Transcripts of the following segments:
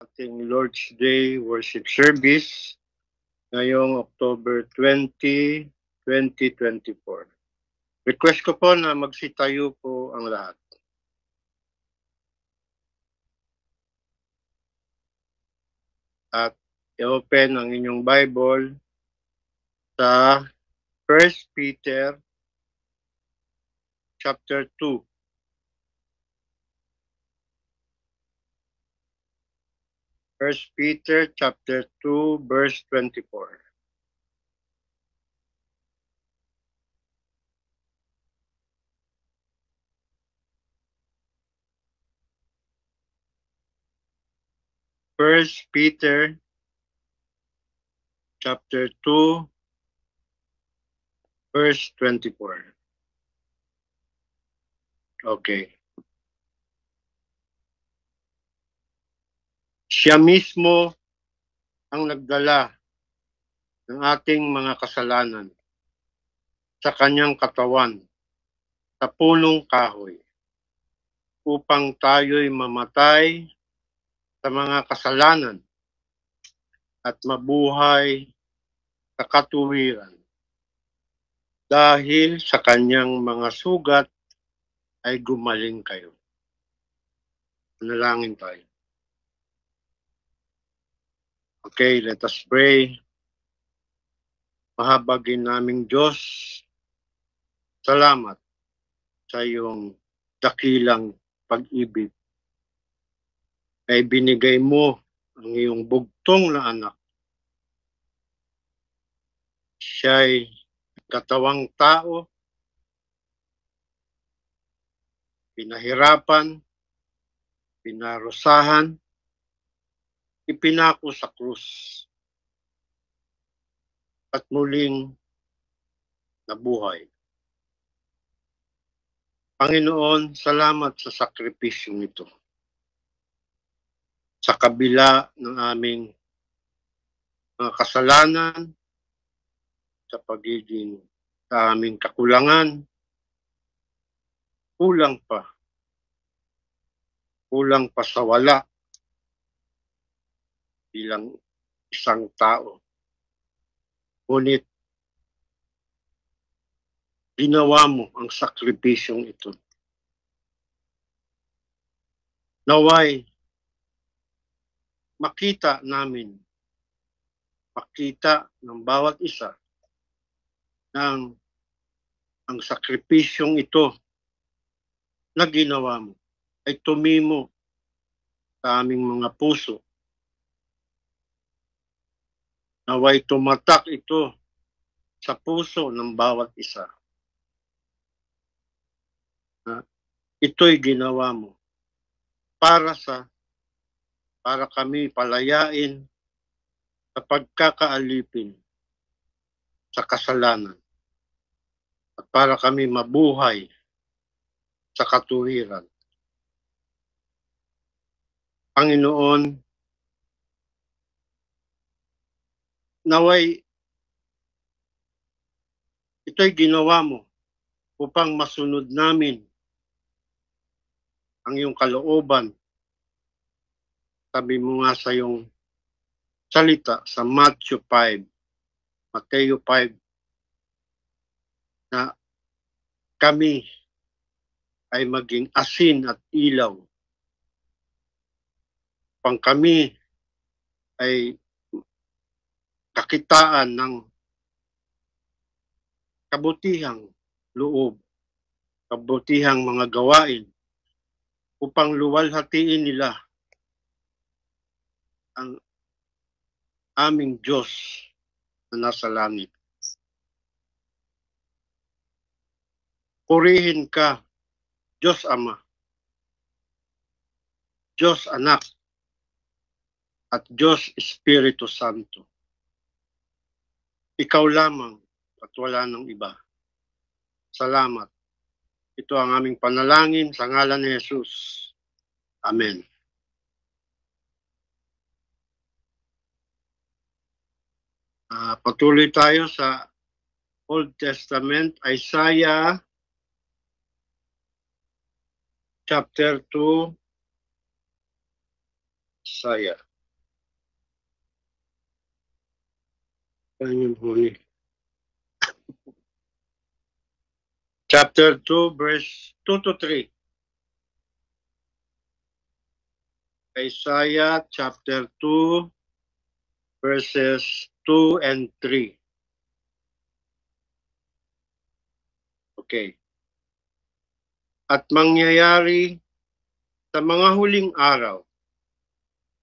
ating Lord's Day worship service ngayong October 20, 2024. Request ko po na magsitayo po ang lahat. At i-open ang inyong Bible sa 1 Peter chapter 2. 1 Peter chapter 2 verse 24. First Peter chapter 2 verse 24. Okay. Siya mismo ang nagdala ng ating mga kasalanan sa kanyang katawan sa punong kahoy upang tayo'y mamatay sa mga kasalanan at mabuhay sa katuwiran. Dahil sa kanyang mga sugat ay gumaling kayo. Manalangin tayo. Okay, let us pray. Mahabagin naming Diyos, salamat sa iyong dakilang pag-ibig. Ay binigay mo ang iyong bugtong na anak. Siya'y katawang tao, pinahirapan, pinarusahan, ipinako sa krus, at muling nabuhay. Panginoon, salamat sa sakripisyong ito. Sa kabila ng aming mga kasalanan, sa pagiging sa aming kakulangan, kulang pa sa wala bilang isang tao. Ngunit ginawa mo ang sakripisyong ito. Naway makita ng bawat isa ng ang sakripisyong ito na ginawa mo ay tumimo sa aming mga puso. Naway tumatak ito sa puso ng bawat isa. Ito'y ginawa mo para kami palayain sa pagkakaalipin sa kasalanan at para kami mabuhay sa katuwiran. Panginoon, naway ito'y ginawa mo upang masunod namin ang iyong kalooban. Sabi mo nga sa iyong salita sa Mateo 5, na kami ay maging asin at ilaw. Upang kami ay kakitaan ng kabutihang loob, kabutihang mga gawain upang luwalhatiin nila ang aming Diyos na nasa langit. Purihin ka, Diyos Ama, Diyos Anak, at Diyos Espiritu Santo. Ikaw lamang at wala nang iba. Salamat. Ito ang aming panalangin sa ngalan ni Jesus. Amen. Patuloy tayo sa Old Testament, Isaiah chapter 2, Isaiah. Ayun, huli. Chapter 2, verse 2 to 3. Isaiah chapter 2, verses 2 and 3. Okay. At mangyayari sa mga huling araw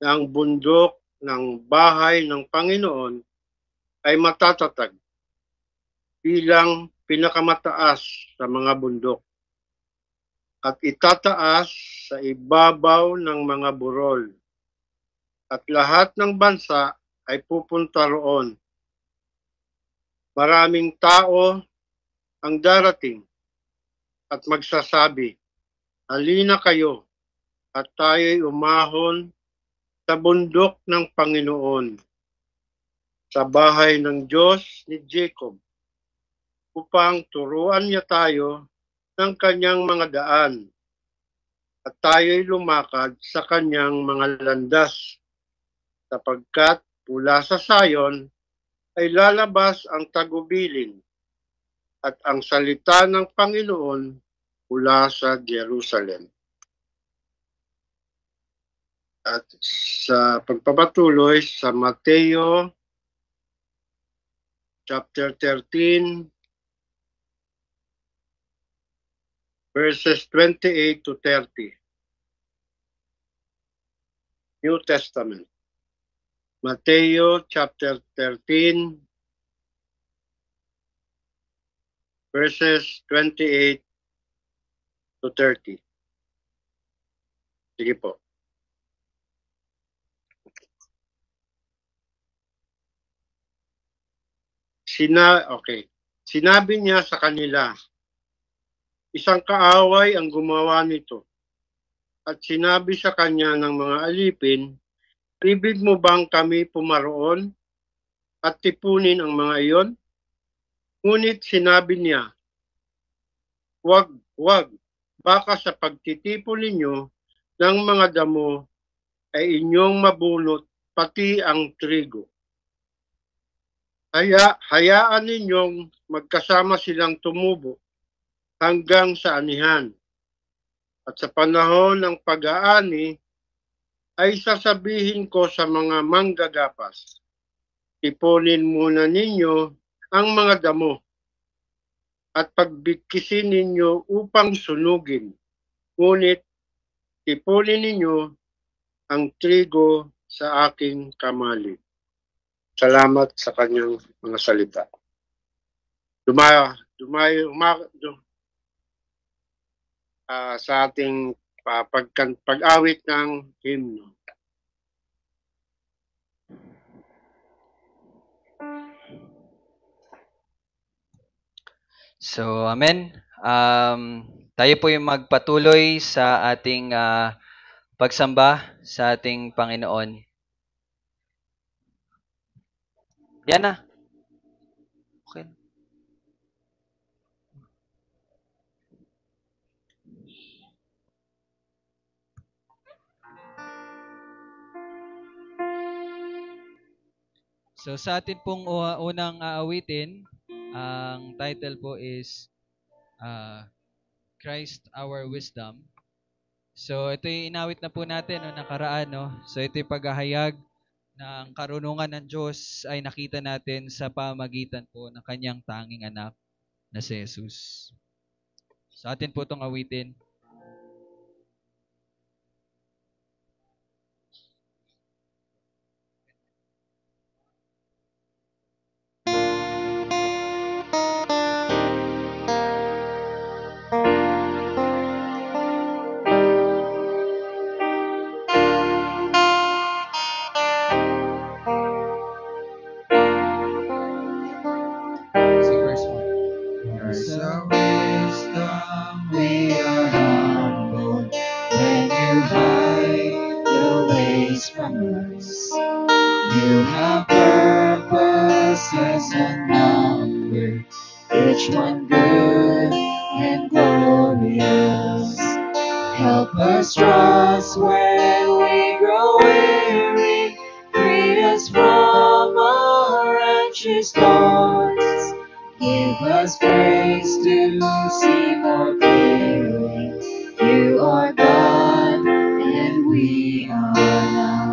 na ang bundok ng bahay ng Panginoon ay matatatag bilang pinakamataas sa mga bundok at itataas sa ibabaw ng mga burol at lahat ng bansa ay pupunta roon. Maraming tao ang darating at magsasabi, halina kayo at tayo'y umahon sa bundok ng Panginoon, sa bahay ng Diyos ni Jacob, upang turuan niya tayo ng kanyang mga daan at tayo'y lumakad sa kanyang mga landas, sapagkat mula sa Sayon ay lalabas ang tagubilin at ang salita ng Panginoon mula sa Jerusalem. At sa pagpapatuloy sa Mateo chapter 13, verses 28 to 30. New Testament. Mateo chapter 13, verses 28 to 30. Sige po. Sinabi niya sa kanila, isang kaaway ang gumawa nito. At sinabi sa kanya ng mga alipin, ibig mo bang kami pumaroon at tipunin ang mga iyon? Ngunit sinabi niya, wag, baka sa pagtitipon ninyo ng mga damo ay inyong mabunot pati ang trigo. Hayaan ninyong magkasama silang tumubo hanggang sa anihan. At sa panahon ng pag-aani, ay sasabihin ko sa mga manggagapas, ipunin muna ninyo ang mga damo at pagbigkisin ninyo upang sunugin. Ngunit ipunin ninyo ang trigo sa aking kamali. Salamat sa kanyang mga salita. Sa ating pag-awit ng hymno. So, amen. Tayo po yung magpatuloy sa ating pagsamba sa ating Panginoon. Yan na. Okay. So, sa atin pong unang aawitin, ang title po is Christ Our Wisdom. So, ito yung inawit na po natin noong nakaraan. No? So, ito yung paghahayag na ang karunungan ng Diyos ay nakita natin sa pamagitan po ng kanyang tanging anak na si Jesus. Sa atin po itong awitin. his thoughts. Give us grace to see more clearly. You are God and we are not.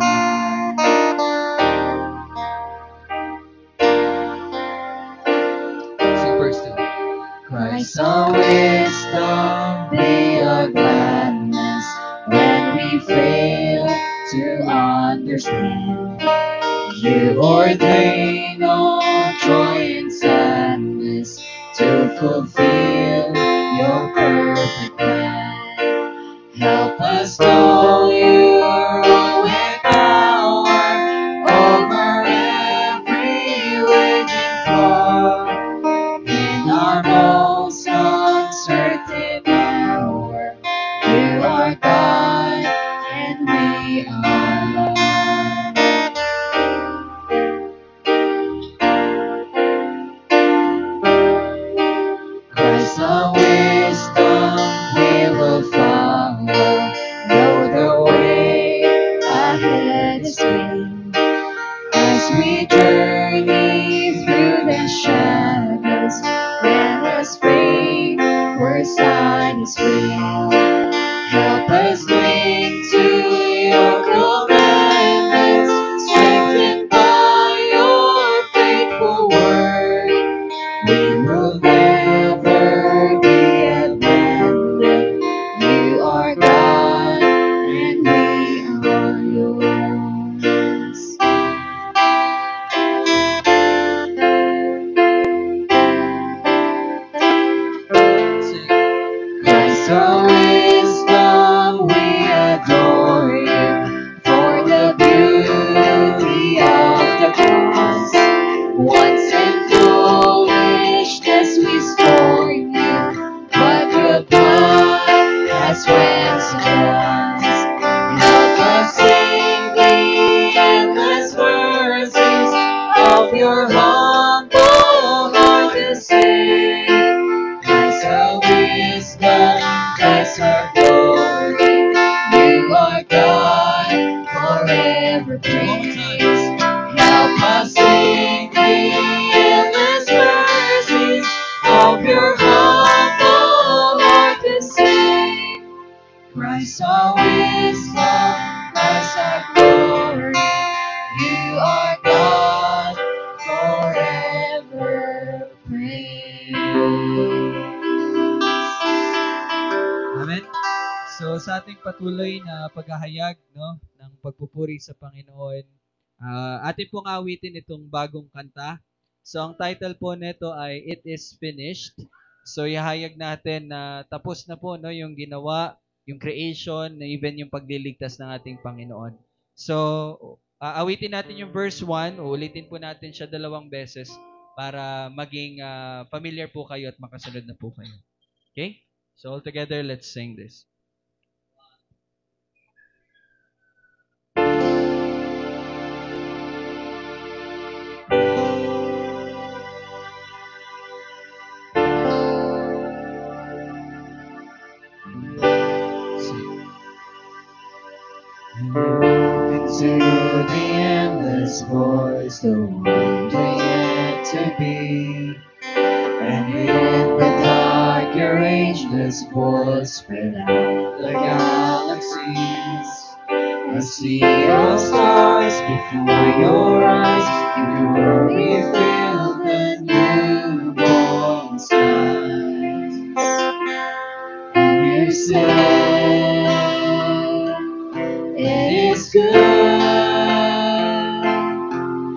Sing verse 2. Christ our wisdom, be our gladness when we fail to understand. You ordain all joy and sadness to fulfill your perfect plan. Help us know you rule with power over every raging flood. In our most uncertain hour, you are God and we are lost. Christ our wisdom we will follow, know the way ahead is clear. As we journey through the shadows, grant us faith where sight is free. Help us cling to your commandments, strengthened by your faithful word. We will never be abandoned. You are God and we are yours. Sing. Christ our wisdom, we adore you for the beauty of the cross. Once in foolishness we scorn you, but your blood has ransomed us. Help us sing the endless mercies of your humble heart to sing. Christ our wisdom, Christ our glory, you are God forever praise. Help us sing the endless mercies of your humble heart to sing. Christ our wisdom, Christ our glory, you are God forever praise. Amen. So sa ating patuloy na paghahayag ng pagpupuri sa Panginoon, atin pong awitin itong bagong kanta. So ang title po nito ay It is Finished. So ihayag natin na tapos na po yung ginawa, yung creation, na even yung pagliligtas ng ating Panginoon. So awitin natin yung verse 1, uulitin po natin siya 2 beses para maging familiar po kayo at makasunod na po kayo. Okay? So all together, let's sing this. Into the endless voice, the wonder yet to be. And in the dark, your ageless voice spread out the galaxies. A sea of stars before your eyes, your glory filled the newborn skies. And you said, it is good,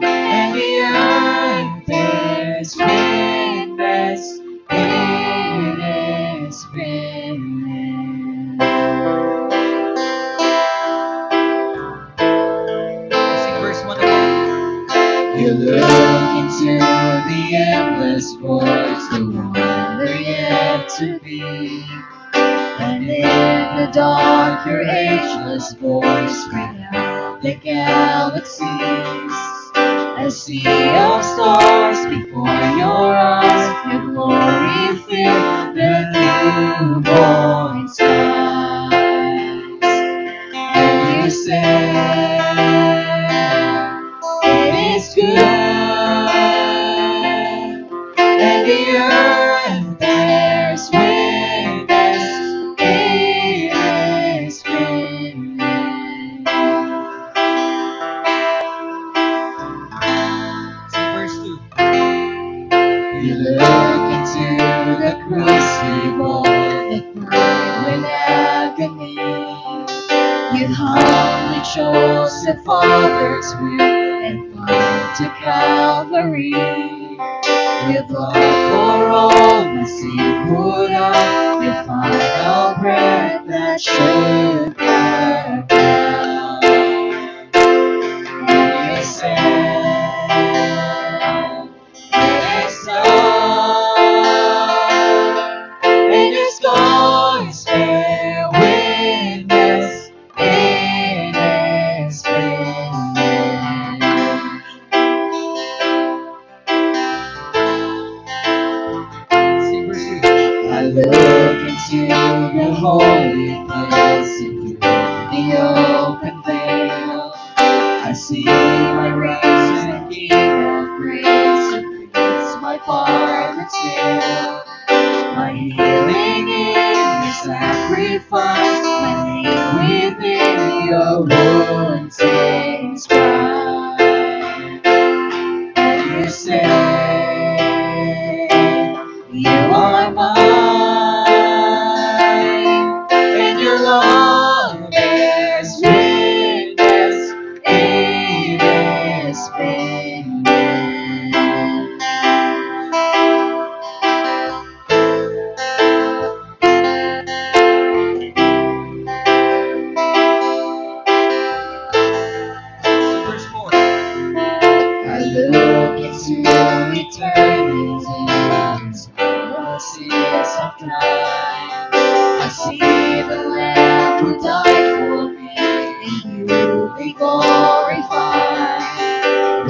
and the earth bears witness, it is finished. Sing verse 1 again. You look into the endless voids, the wonder yet to be. And in the dark, your ageless voice spread out the galaxies. A sea of stars before your eyes, your glory filled the newborn skies. And you said, it is good, the earth bears witness, it is written. Verse 2. You look into the crucible that burned with agony. You humbly chose the Father's will and climbed to Calvary. Your blood for all must you put out your final breath that should come down. And you said, it is done. And your scars bear witness, it is written. Sing verse 3. I look into the holy place and through the open veil. I see my risen King of grace who pleads my Father's will. My healing in your sacrifice, my name within your wounds inscribed. And you say, you are mine, and your love bears witness, it is written. Verse 4. I look into eternity's process of time. I see the Lamb who died for me, and you be glorified.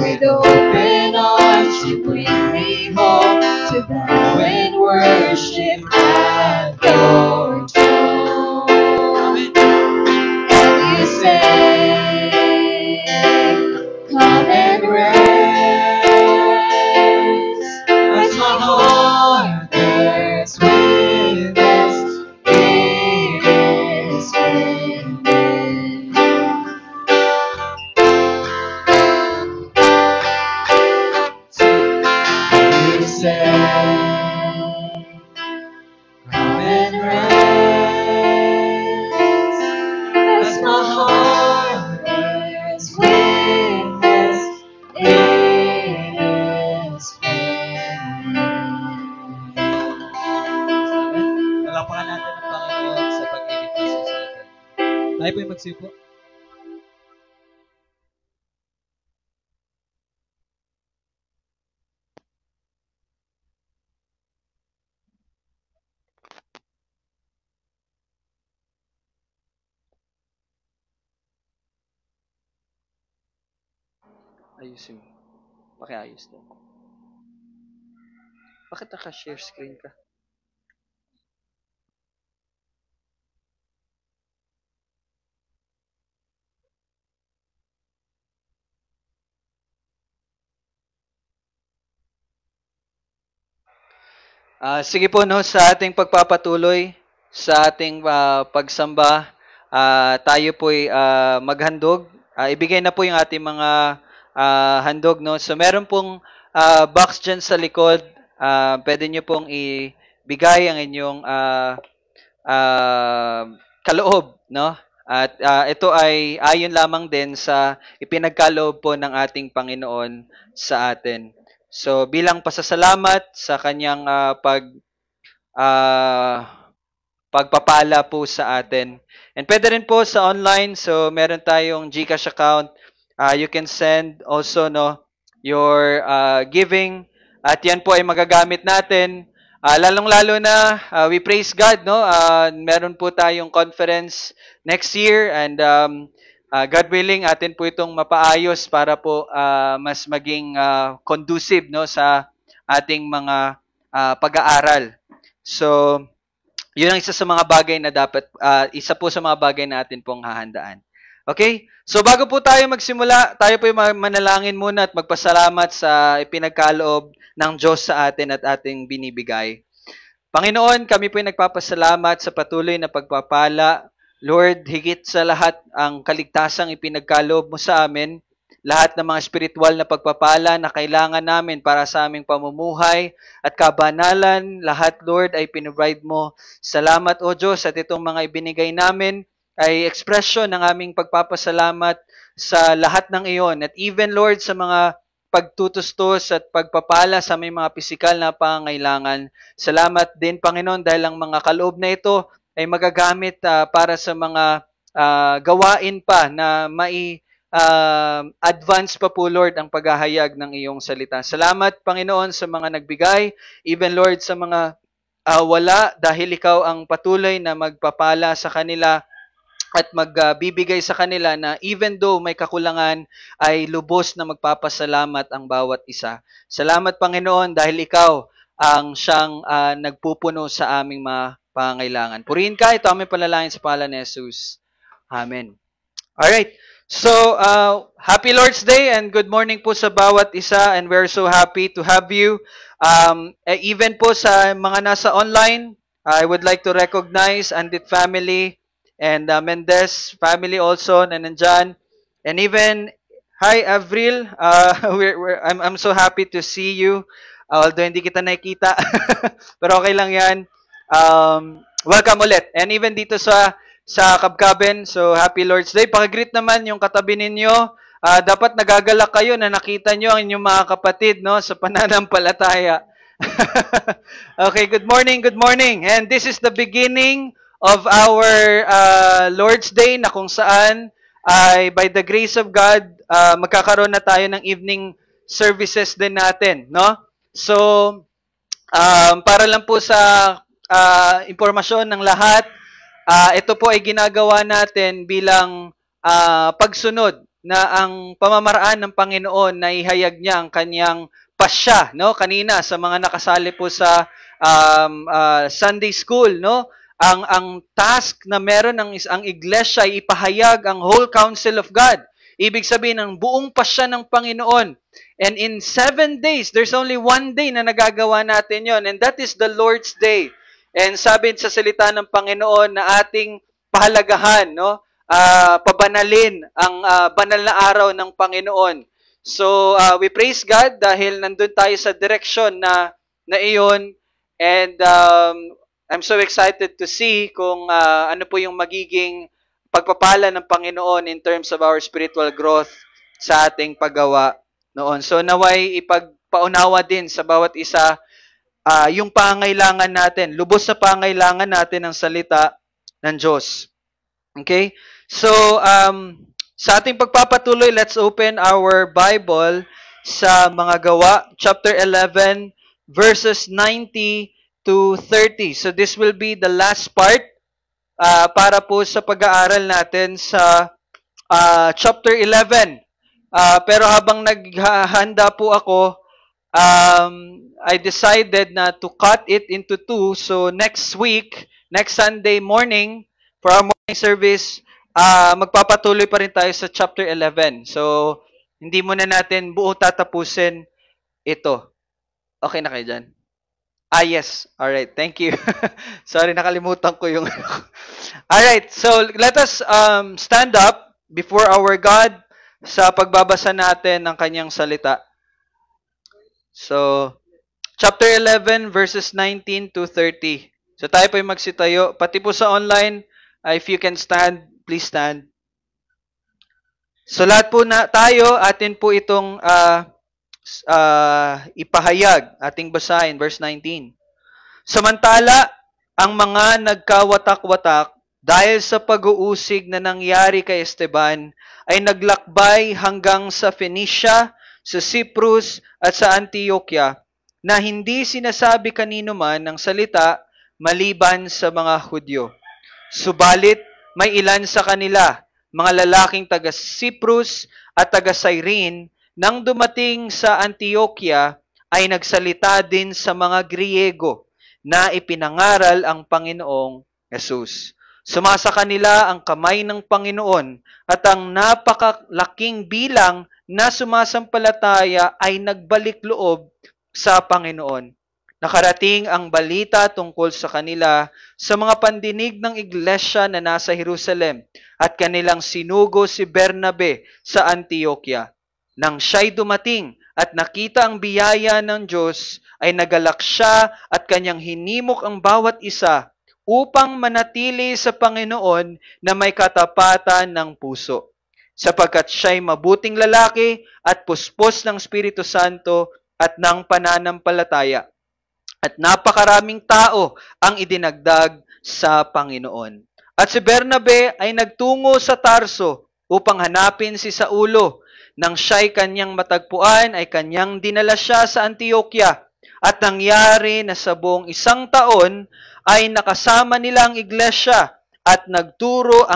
With open arms you bring me home to bow and worship at your throne. And you say, come and rest, as my heart bears witness, it is written. You say, come and rest, as my heart bears witness, it is written. Palapakan natin ang Panginoon sa pag-iligtas sa atin. Tayo po yung magsipo. Ayusin mo. Pakiayos daw. Bakit naka-share screen ka? Sige po, no, sa ating pagpapatuloy, sa ating pagsamba, tayo po'y maghandog. Ibigay na po yung ating mga handog, no. So meron pong box dyan sa likod. Pwede nyo pong ibigay ang inyong kaloob, no. At ito ay ayon lamang din sa ipinagkaloob po ng ating Panginoon sa atin. So bilang pasasalamat sa kanyang pagpapala po sa atin. And pwede rin po sa online, so meron tayong GCash account. You can send also, no, your giving, at yan po ay magagamit natin. Lalong-lalo na we praise God, no. Meron po tayong conference next year, and God willing, atin po itong mapaayos para po mas maging conducive, no, sa ating mga pag-aaral. So yun ang isa sa mga bagay na dapat, isa po sa mga bagay na atin pong hahandaan. Okay? So bago po tayo magsimula, tayo po manalangin muna at magpasalamat sa ipinagkaloob ng Diyos sa atin at ating binibigay. Panginoon, kami po ay nagpapasalamat sa patuloy na pagpapala. Lord, higit sa lahat ang kaligtasang ipinagkaloob mo sa amin, lahat ng mga spiritual na pagpapala na kailangan namin para sa aming pamumuhay at kabanalan, lahat, Lord, ay pinrovide mo. Salamat, O Diyos, at itong mga ibinigay namin ay ekspresyon ng aming pagpapasalamat sa lahat ng iyon. At even, Lord, sa mga pagtutustos at pagpapala sa may mga pisikal na pangangailangan. Salamat din, Panginoon, dahil ang mga kaloob na ito ay magagamit para sa mga gawain pa na advance pa po, Lord, ang paghahayag ng iyong salita. Salamat, Panginoon, sa mga nagbigay, even, Lord, sa mga wala, dahil ikaw ang patuloy na magpapala sa kanila at magbibigay sa kanila na even though may kakulangan, ay lubos na magpapasalamat ang bawat isa. Salamat, Panginoon, dahil ikaw ang siyang nagpupuno sa aming mga pangangailangan. Purihin ka, ito aming panalangin sa pangalan ni Jesus. Amen. Alright, so happy Lord's Day and good morning po sa bawat isa, and we're so happy to have you. Even po sa mga nasa online, I would like to recognize Andit family, and Mendez family also na nandyan. And even, hi Avril, I'm so happy to see you. Although hindi kita nakikita, pero okay lang yan. Welcome ulit. And even dito sa Kabkaben, so happy Lord's Day. Pakigreet naman yung katabi ninyo. Dapat nagagalak kayo na nakita nyo ang inyong mga kapatid, no, sa pananampalataya. Okay, good morning, good morning. And this is the beginning of our Lord's Day na kung saan ay by the grace of God, magkakaroon na tayo ng evening services din natin, no? So, para lang po sa impormasyon ng lahat, ito po ay ginagawa natin bilang pagsunod na ang pamamaraan ng Panginoon na ihayag niya ang kanyang pasya, no? Kanina sa mga nakasali po sa Sunday school, no? Ang task na meron ng isang iglesia ay ipahayag ang whole counsel of God. Ibig sabihin ang buong pasya ng Panginoon. And in 7 days, there's only one day na nagagawa natin yon, and that is the Lord's Day. And sabi sa salita ng Panginoon na ating pahalagahan, no? Pabanalin ang banal na araw ng Panginoon. So, we praise God dahil nandun tayo sa direksyon na iyon. And I'm so excited to see kung ano po yung magiging pagpapala ng Panginoon in terms of our spiritual growth sa ating paggawa noon. So, naway ipagpaunawa din sa bawat isa yung pangailangan natin, lubos na pangailangan natin ng salita ng Diyos. Okay? So, sa ating pagpapatuloy, let's open our Bible sa mga gawa, chapter 11, verses 90 to 30. So, this will be the last part para po sa pag-aaral natin sa chapter 11. Pero habang naghahanda po ako, I decided na to cut it into 2. So, next week, next Sunday morning, for our morning service, magpapatuloy pa rin tayo sa chapter 11. So, hindi muna natin buo tatapusin ito. Okay na kayo dyan? Yes. Alright, thank you. Sorry, nakalimutan ko yung... Alright, so let us stand up before our God sa pagbabasa natin ng kanyang salita. So, chapter 11, verses 19 to 30. So, tayo po yung magsitayo. Pati po sa online, if you can stand, please stand. So, lahat po na tayo, atin po itong ipahayag, ating basahin, verse 19. Samantala, ang mga nagkawatak-watak dahil sa pag-uusig na nangyari kay Esteban ay naglakbay hanggang sa Phoenicia, sa Cyprus at sa Antioquia na hindi sinasabi kanino man ng salita maliban sa mga Hudyo. Subalit, may ilan sa kanila, mga lalaking taga Cyprus at taga Cyrene, nang dumating sa Antioquia ay nagsalita din sa mga Griego na ipinangaral ang Panginoong Jesus. Sumasa kanila ang kamay ng Panginoon at ang napakalaking bilang na sumasampalataya ay nagbalik loob sa Panginoon. Nakarating ang balita tungkol sa kanila sa mga pandinig ng iglesia na nasa Jerusalem at kanilang sinugo si Bernabe sa Antioquia. Nang siya'y dumating at nakita ang biyaya ng Diyos, ay nagalak siya at kanyang hinimok ang bawat isa upang manatili sa Panginoon na may katapatan ng puso. Sapagkat siya'y mabuting lalaki at puspos ng Espiritu Santo at ng pananampalataya. At napakaraming tao ang idinagdag sa Panginoon. At si Bernabe ay nagtungo sa Tarso upang hanapin si Saulo. Nang siya'y kanyang matagpuan, ay kanyang dinala siya sa Antioquia. At nangyari na sa buong 1 taon ay nakasama nila ang iglesia at nagturo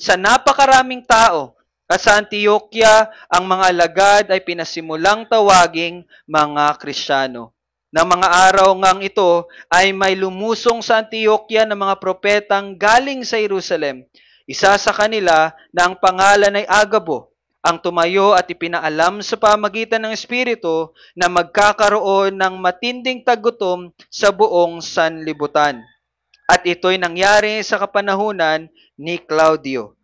sa napakaraming tao. At sa Antioquia, ang mga alagad ay pinasimulang tawaging mga Kristiyano. Ng mga araw ngang ito ay may lumusong sa Antioquia ng mga propetang galing sa Jerusalem. Isa sa kanila na ang pangalan ay Agabo, ang tumayo at ipinaalam sa pamagitan ng Espiritu na magkakaroon ng matinding tagutom sa buong sanlibutan. At ito'y nangyari sa kapanahunan ni Claudio.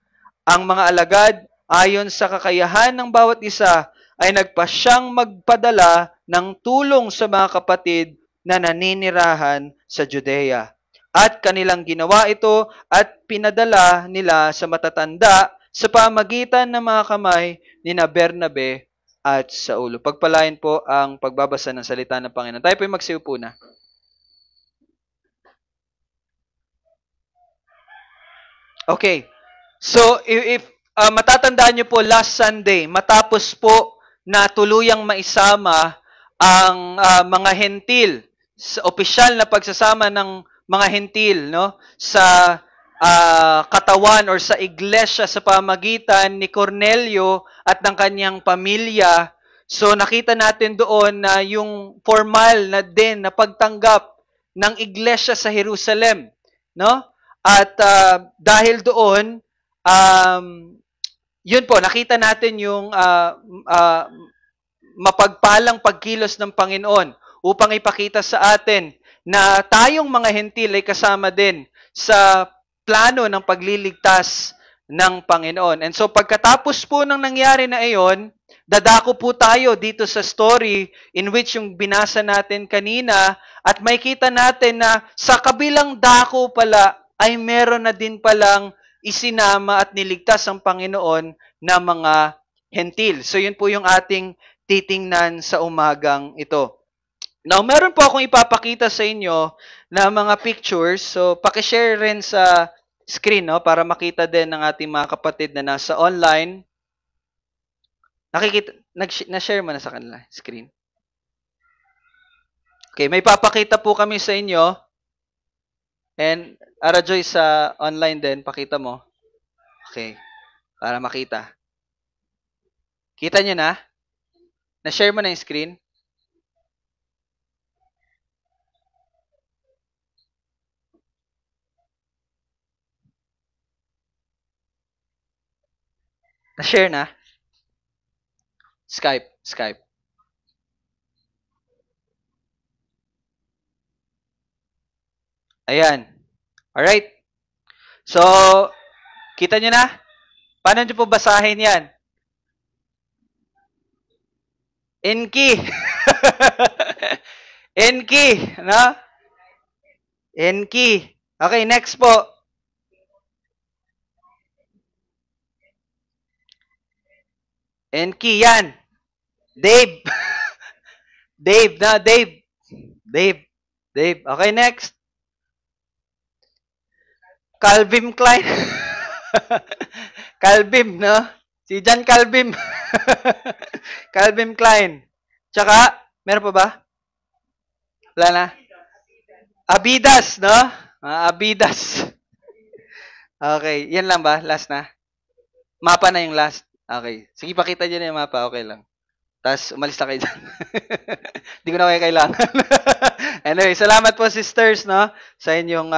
Ang mga alagad, ayon sa kakayahan ng bawat isa, ay nagpasyang magpadala ng tulong sa mga kapatid na naninirahan sa Judea. At kanilang ginawa ito at pinadala nila sa matatanda sa pamagitan ng mga kamay ni Bernabe at Saulo. Pagpalain po ang pagbabasa ng salita ng Panginoon. Tayo po'y magsiupo na. Okay. So, if matatandaan niyo po last Sunday, matapos po na tuluyang maisama ang mga hentil, sa opisyal na pagsasama ng mga hentil, no, sa katawan or sa iglesia sa pamagitan ni Cornelio at ng kanyang pamilya. So nakita natin doon na yung formal na din na pagtanggap ng iglesia sa Jerusalem, no? At dahil doon, yun po, nakita natin yung mapagpalang pagkilos ng Panginoon upang ipakita sa atin na tayong mga hentil ay kasama din sa plano ng pagliligtas ng Panginoon. And so pagkatapos po ng nangyari na iyon, dadako po tayo dito sa story in which yung binasa natin kanina at makita natin na sa kabilang dako pala ay meron na din palang isinama at niligtas ang Panginoon na mga hentil. So yun po yung ating titingnan sa umagang ito. Now, meron po akong ipapakita sa inyo na mga pictures. So paki-share rin sa screen, no, para makita din ng ating mga kapatid na nasa online. Na-share mo na sa kanila screen. Okay, may papakita po kami sa inyo. And Ara Joy sa online din, pakita mo. Okay, para makita. Kita nyo na? Na-share mo na yung screen? Na-share na? Skype. Ayan. Alright. So, kita nyo na? Paano nyo po basahin yan? Enki. Enki. No? Enki. Okay, next po. Enki, yan. Dave. Dave. Okay, next. Calvin Klein. Calvin, no? Si John Calvin. Calvin Klein. Tsaka, meron pa ba? Wala na? Abidas, no? Abidas. Okay, yan lang ba? Last na? Mapa na yung last. Okay. Sige, pakita nyo na yung mapa. Okay lang. Tapos, umalis na kayo dyan. Hindi ko na kayo kailangan. Anyway, salamat po, sisters, no? Sa inyong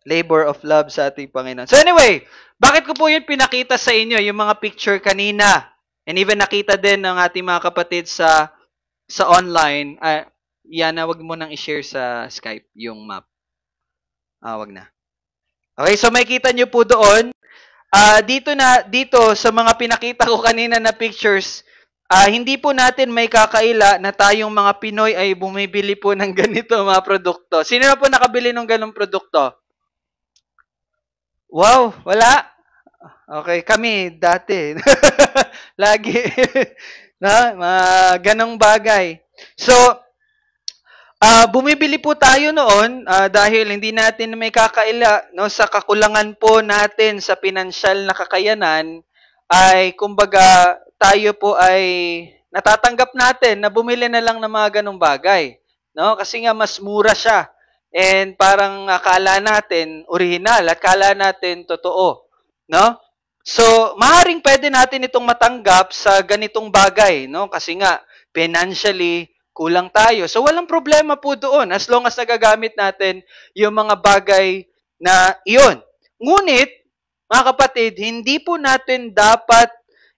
labor of love sa ating Panginoon. So anyway, bakit ko po yun pinakita sa inyo, yung mga picture kanina? And even nakita din ng ating mga kapatid sa sa online, Yana, wag mo nang i-share sa Skype yung map. Wag na. Okay, so makikita nyo po doon, dito sa mga pinakita ko kanina na pictures, hindi po natin may kakaila na tayong mga Pinoy ay bumibili po ng ganito mga produkto. Sino na po nakabili ng ganong produkto? Wow, wala? Okay, kami dati. Lagi. Na, mga ganong bagay. So, bumibili po tayo noon dahil hindi natin may kakaila no, sa kakulangan po natin sa pinansyal na kakayanan ay kumbaga tayo po ay natatanggap natin na bumili na lang ng mga ganong bagay. No? Kasi nga mas mura siya. And parang akala natin original at akala natin totoo. No? So, maaaring pwede natin itong matanggap sa ganitong bagay. No? Kasi nga, financially, kulang tayo. So, walang problema po doon as long as nagagamit natin yung mga bagay na iyon. Ngunit, mga kapatid, hindi po natin dapat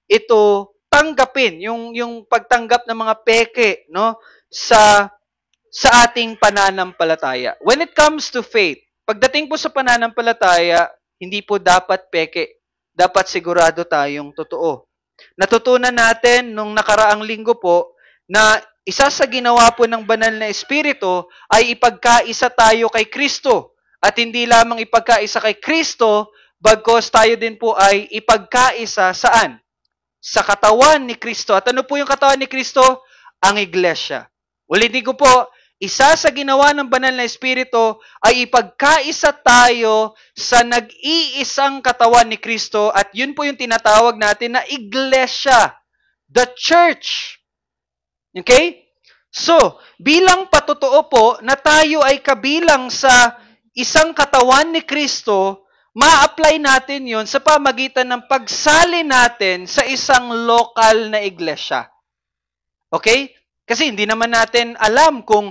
ito tanggapin, yung pagtanggap ng mga peke no, sa ating pananampalataya. When it comes to faith, pagdating po sa pananampalataya, hindi po dapat peke. Dapat sigurado tayong totoo. Natutunan natin nung nakaraang linggo po na isa sa ginawa po ng banal na Espiritu ay ipagkaisa tayo kay Kristo. At hindi lamang ipagkaisa kay Kristo, bagkos tayo din po ay ipagkaisa saan? Sa katawan ni Kristo. At ano po yung katawan ni Kristo? Ang iglesia. Ulitin ko po, isa sa ginawa ng banal na Espiritu ay ipagkaisa tayo sa nag-iisang katawan ni Kristo at yun po yung tinatawag natin na iglesia, the church. Okay? So, bilang patotoo po na tayo ay kabilang sa isang katawan ni Kristo, ma-apply natin yon sa pamagitan ng pagsali natin sa isang local na iglesia. Okay? Kasi hindi naman natin alam kung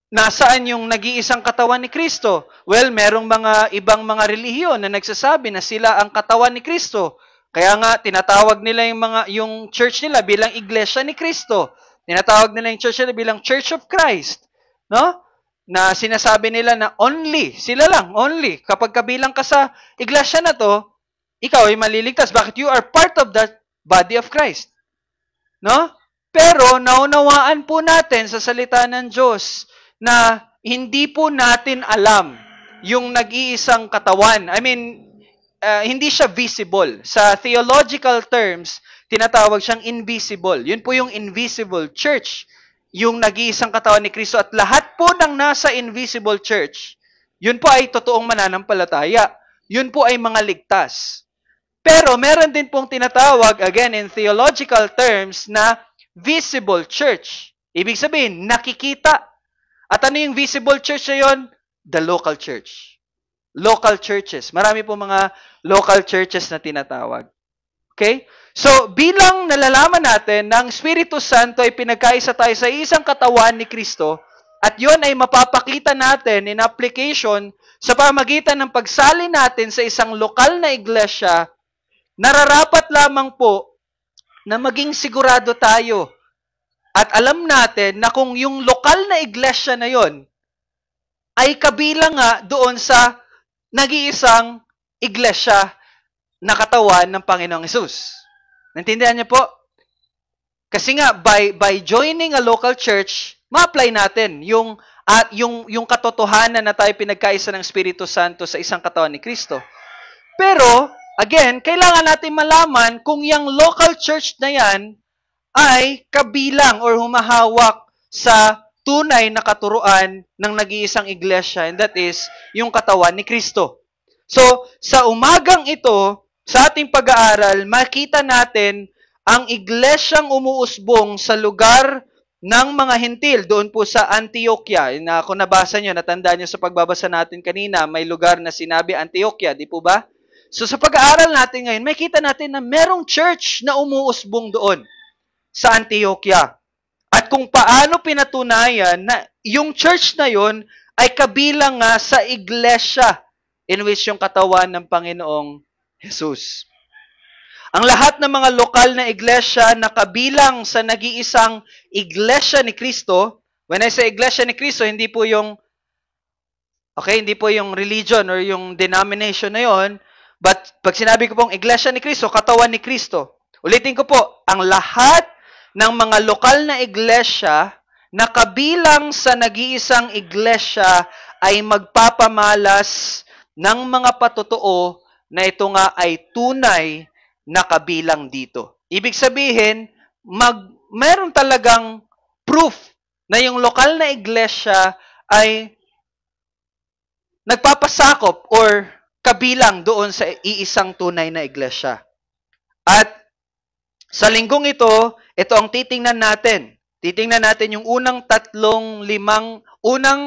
nasaan yung nag-iisang katawan ni Kristo. Well, merong mga ibang mga relihiyon na nagsasabi na sila ang katawan ni Kristo. Kaya nga tinatawag nila yung church nila bilang iglesia ni Kristo. Tinatawag nila yung church nila bilang Church of Christ. No? Na sinasabi nila na only, sila lang, only. Kapag kabilang ka sa iglesia na to, ikaw ay maliligtas. Bakit? You are part of that body of Christ. No? Pero naunawaan po natin sa salita ng Diyos na hindi po natin alam yung nag-iisang katawan. I mean, hindi siya visible. Sa theological terms, tinatawag siyang invisible. Yun po yung invisible church, yung nag-iisang katawan ni Kristo. At lahat po ng nasa invisible church, yun po ay totoong mananampalataya. Yun po ay mga ligtas. Pero meron din pong tinatawag, again, in theological terms, na visible church. Ibig sabihin, nakikita. At ano yung visible church na yun? The local church. Local churches. Marami po mga local churches na tinatawag. Okay? So, bilang nalalaman natin na ang Espiritu Santo ay pinagkaisa tayo sa isang katawan ni Kristo, at yon ay mapapakita natin in application sa pamagitan ng pagsali natin sa isang lokal na iglesia, nararapat lamang po na maging sigurado tayo at alam natin na kung yung lokal na iglesia na yon ay kabilang nga doon sa nag-iisang iglesia na katawan ng Panginoong Hesus. Naintindihan niyo po? Kasi nga, by joining a local church, ma-apply natin yung katotohanan na tayo pinagkaisa ng Espiritu Santo sa isang katawan ni Kristo. Pero, again, kailangan natin malaman kung yung local church na yan ay kabilang or humahawak sa tunay na katuruan ng nag-iisang iglesia, and that is yung katawan ni Kristo. So, sa umagang ito, sa ating pag-aaral, makita natin ang iglesyang umuusbong sa lugar ng mga Hentil, doon po sa Antioquia. Na kung nabasa nyo, natandaan nyo sa pagbabasa natin kanina, may lugar na sinabi Antioquia, di po ba? So sa pag-aaral natin ngayon, makita natin na merong church na umuusbong doon sa Antioquia. At kung paano pinatunayan na yung church na yon ay kabilang nga sa iglesia in which yung katawan ng Panginoong Jesus. Ang lahat ng mga lokal na iglesia na kabilang sa nag-iisang iglesia ni Kristo, when I say iglesia ni Kristo, hindi po yung religion or yung denomination na yon, but pag sinabi ko pong iglesia ni Kristo, katawan ni Kristo. Ulitin ko po, ang lahat ng mga lokal na iglesia na kabilang sa nag-iisang iglesia ay magpapamalas ng mga patotoo na ito nga ay tunay na kabilang dito. Ibig sabihin, meron talagang proof na yung lokal na iglesia ay nagpapasakop or kabilang doon sa iisang tunay na iglesia. At sa linggong ito ang titingnan natin. Titingnan natin yung unang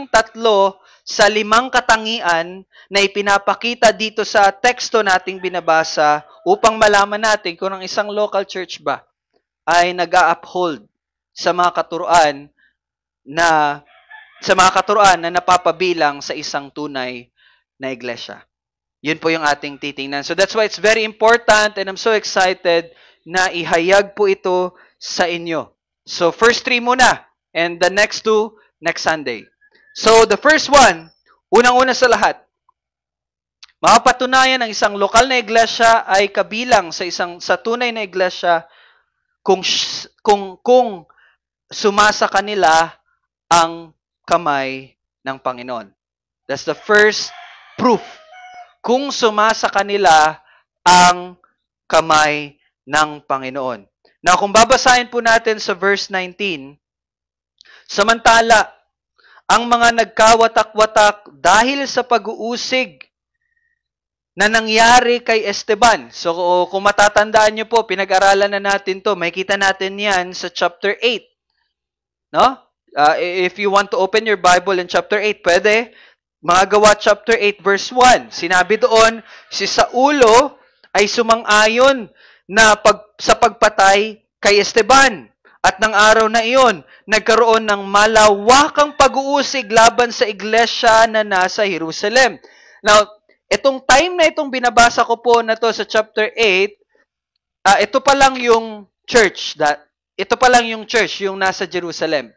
tatlo sa 5 katangian na ipinapakita dito sa teksto nating binabasa upang malaman natin kung ang isang local church ba ay nag-a-uphold sa mga katuruan na napapabilang sa isang tunay na iglesia. Yun po yung ating titingnan. So that's why it's very important and I'm so excited na ihayag po ito sa inyo. So first 3 muna and the next 2 next Sunday. So the first one, unang-una sa lahat, mapapatunayan ng isang lokal na iglesia ay kabilang sa tunay na iglesia kung sumasa kanila ang kamay ng Panginoon. That's the first proof. Kung sumasa kanila ang kamay ng Panginoon. Now, kung babasahin po natin sa verse 19, samantala, ang mga nagkawatak-watak dahil sa pag-uusig na nangyari kay Esteban. So, kung matatandaan nyo po, pinag-aralan na natin to. Makikita natin yan sa chapter 8. No? If you want to open your Bible in chapter 8, pwede. Mga Gawa chapter 8 verse 1. Sinabi doon, si Saulo ay sumang-ayon na sa pagpatay kay Esteban. At ng araw na iyon, nagkaroon ng malawakang pag-uusig laban sa iglesia na nasa Jerusalem. Now, itong time na itong binabasa ko po na to sa chapter 8, ito pa lang yung church. Ito pa lang yung church, yung nasa Jerusalem.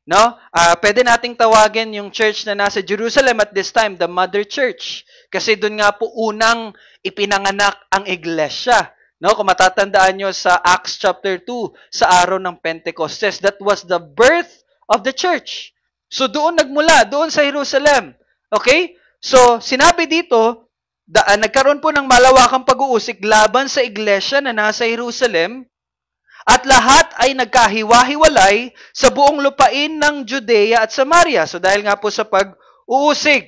No? Pwede nating tawagin yung church na nasa Jerusalem at this time, the Mother Church. Kasi doon nga po unang ipinanganak ang iglesia. No? Kung matatandaan nyo sa Acts chapter 2, sa araw ng Pentecostes, that was the birth of the church. So doon nagmula, doon sa Jerusalem. Okay? So sinabi dito, nagkaroon po ng malawakang pag-uusig laban sa iglesia na nasa Jerusalem, at lahat ay nagkahiwa-hiwalay sa buong lupain ng Judea at Samaria. So dahil nga po sa pag-uusig,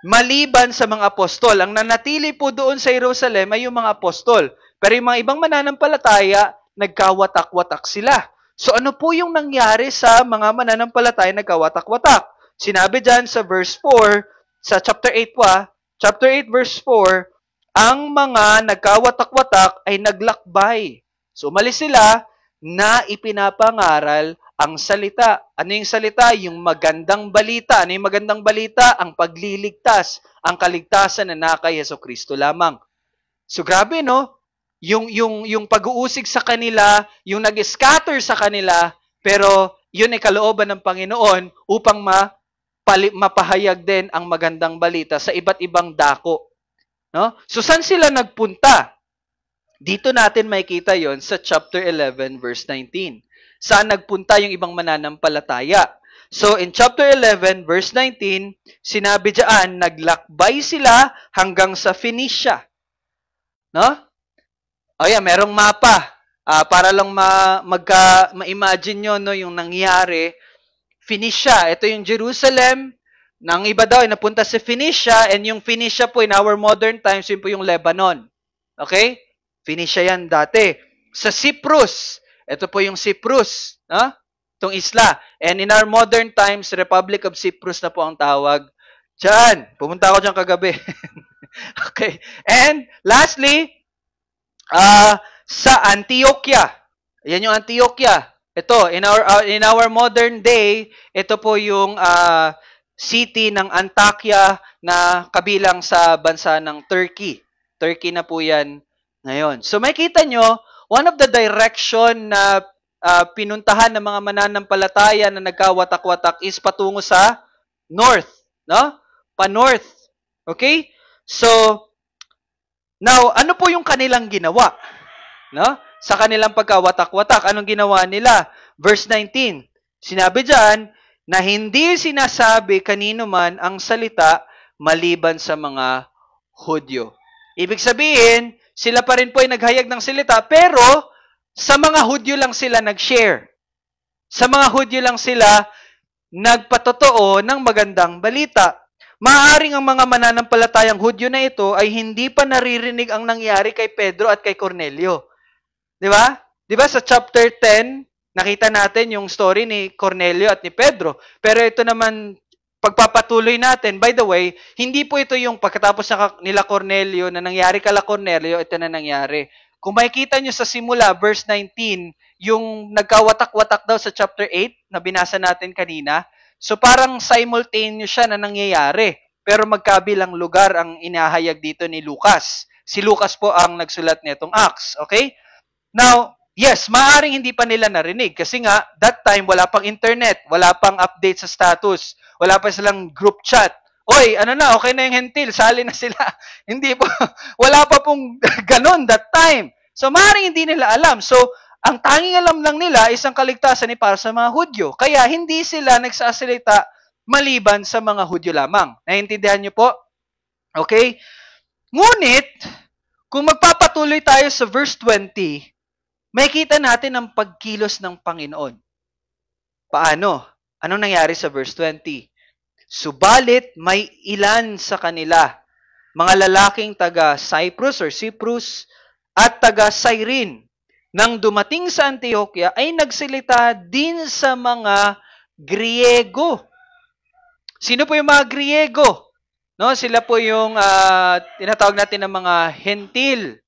maliban sa mga apostol, ang nanatili po doon sa Jerusalem ay yung mga apostol. Pero yung mga ibang mananampalataya, nagkawatak-watak sila. So ano po yung nangyari sa mga mananampalataya nagkawatak-watak? Sinabi dyan sa verse 4, sa chapter 8 po chapter 8 verse 4, ang mga nagkawatak-watak ay naglakbay. So, umalis sila na ipinapangaral ang salita. Ano yung salita? Yung magandang balita. Ano yung magandang balita? Ang pagliligtas. Ang kaligtasan na kay Jesucristo lamang. So, grabe, no? Yung pag-uusig sa kanila, yung nag-scatter sa kanila, pero yun ay kalooban ng Panginoon upang mapahayag din ang magandang balita sa iba't ibang dako. No? So, saan sila nagpunta? Dito natin makikita yon sa chapter 11 verse 19. Saan nagpunta yung ibang mananampalataya? So in chapter 11 verse 19, sinabi diyan, naglakbay sila hanggang sa Phoenicia. No? Merong mapa. Para lang ma-imagine nyo no, yung nangyari. Phoenicia, ito yung Jerusalem. Nang iba daw ay napunta sa Phoenicia, and yung Phoenicia po in our modern times, yun po yung Lebanon. Okay? Phoenicia yan dati. Sa Cyprus, ito po yung Cyprus, itong isla. And in our modern times, Republic of Cyprus na po ang tawag. Diyan, pumunta ako dyan kagabi. Okay. And lastly, sa Antioquia. Yan yung Antioquia. Ito, in our modern day, ito po yung city ng Antakya na kabilang sa bansa ng Turkey. Turkey na po yan Ngayon, so makita nyo, one of the direction na pinuntahan ng mga mananampalataya na nagkawatak-watak is patungo sa north, no? Pa-north. Okay? So, now, ano po yung kanilang ginawa? No? Sa kanilang pagkawatak-watak, anong ginawa nila? Verse 19, sinabi diyan na hindi sinasabi kanino man ang salita maliban sa mga Hudyo. Ibig sabihin, sila pa rin po ay naghayag ng salita, pero sa mga Hudyo lang sila nag-share. Sa mga Hudyo lang sila nagpatotoo ng magandang balita. Maaaring ang mga mananampalatayang Hudyo na ito ay hindi pa naririnig ang nangyari kay Pedro at kay Cornelio. Di ba? Di ba sa chapter 10, nakita natin yung story ni Cornelio at ni Pedro. Pero ito naman, pagpapatuloy natin, by the way, hindi po ito yung pagkatapos nila Cornelio na nangyari kala Cornelio, ito na nangyari. Kung makikita nyo sa simula, verse 19, yung nagkawatak-watak daw sa chapter 8 na binasa natin kanina, so parang simultaneous siya na nangyayari. Pero magkabilang lugar ang inahayag dito ni Lucas. Si Lucas po ang nagsulat nitong Acts. Okay? Now, yes, maaaring hindi pa nila narinig kasi nga, that time, wala pang internet, wala pang update sa status, wala pa silang group chat. Oy, ano na, okay na yung hentil, sali na sila. Hindi po, wala pa pong ganon that time. So, maaaring hindi nila alam. So, ang tanging alam lang nila is ang kaligtasan ni para sa mga Hudyo. Kaya, hindi sila nagsasalita maliban sa mga Hudyo lamang. Naiintindihan niyo po? Okay? Ngunit, kung magpapatuloy tayo sa verse 20, makikita natin ang pagkilos ng Panginoon. Paano? Anong nangyari sa verse 20? Subalit may ilan sa kanila, mga lalaking taga Cyprus or Cyprus at taga Cyrene, nang dumating sa Antioquia ay nagsalita din sa mga Griego. Sino po yung mga Griego? No, sila po yung tinatawag natin ng mga hentil.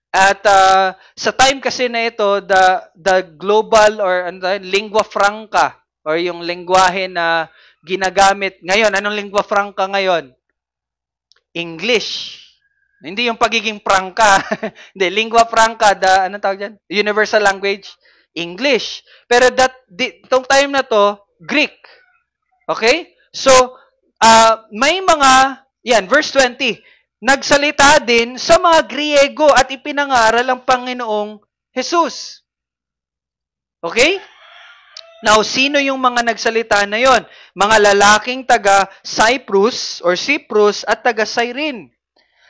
At sa time kasi na ito, the global or lingua franca or yung lengguwahe na ginagamit ngayon, anong lingua franca ngayon? English. Hindi yung pagiging prangka. Hindi, lingua franca, anong tawag dyan? Universal language? English. Pero itong time na to, Greek. Okay? So, may mga, yan, verse 20, nagsalita din sa mga Griego at ipinangaral ang Panginoong Jesus. Okay? Now, sino yung mga nagsalita na yon? Mga lalaking taga Cyprus or Cyprus at taga Cyrene.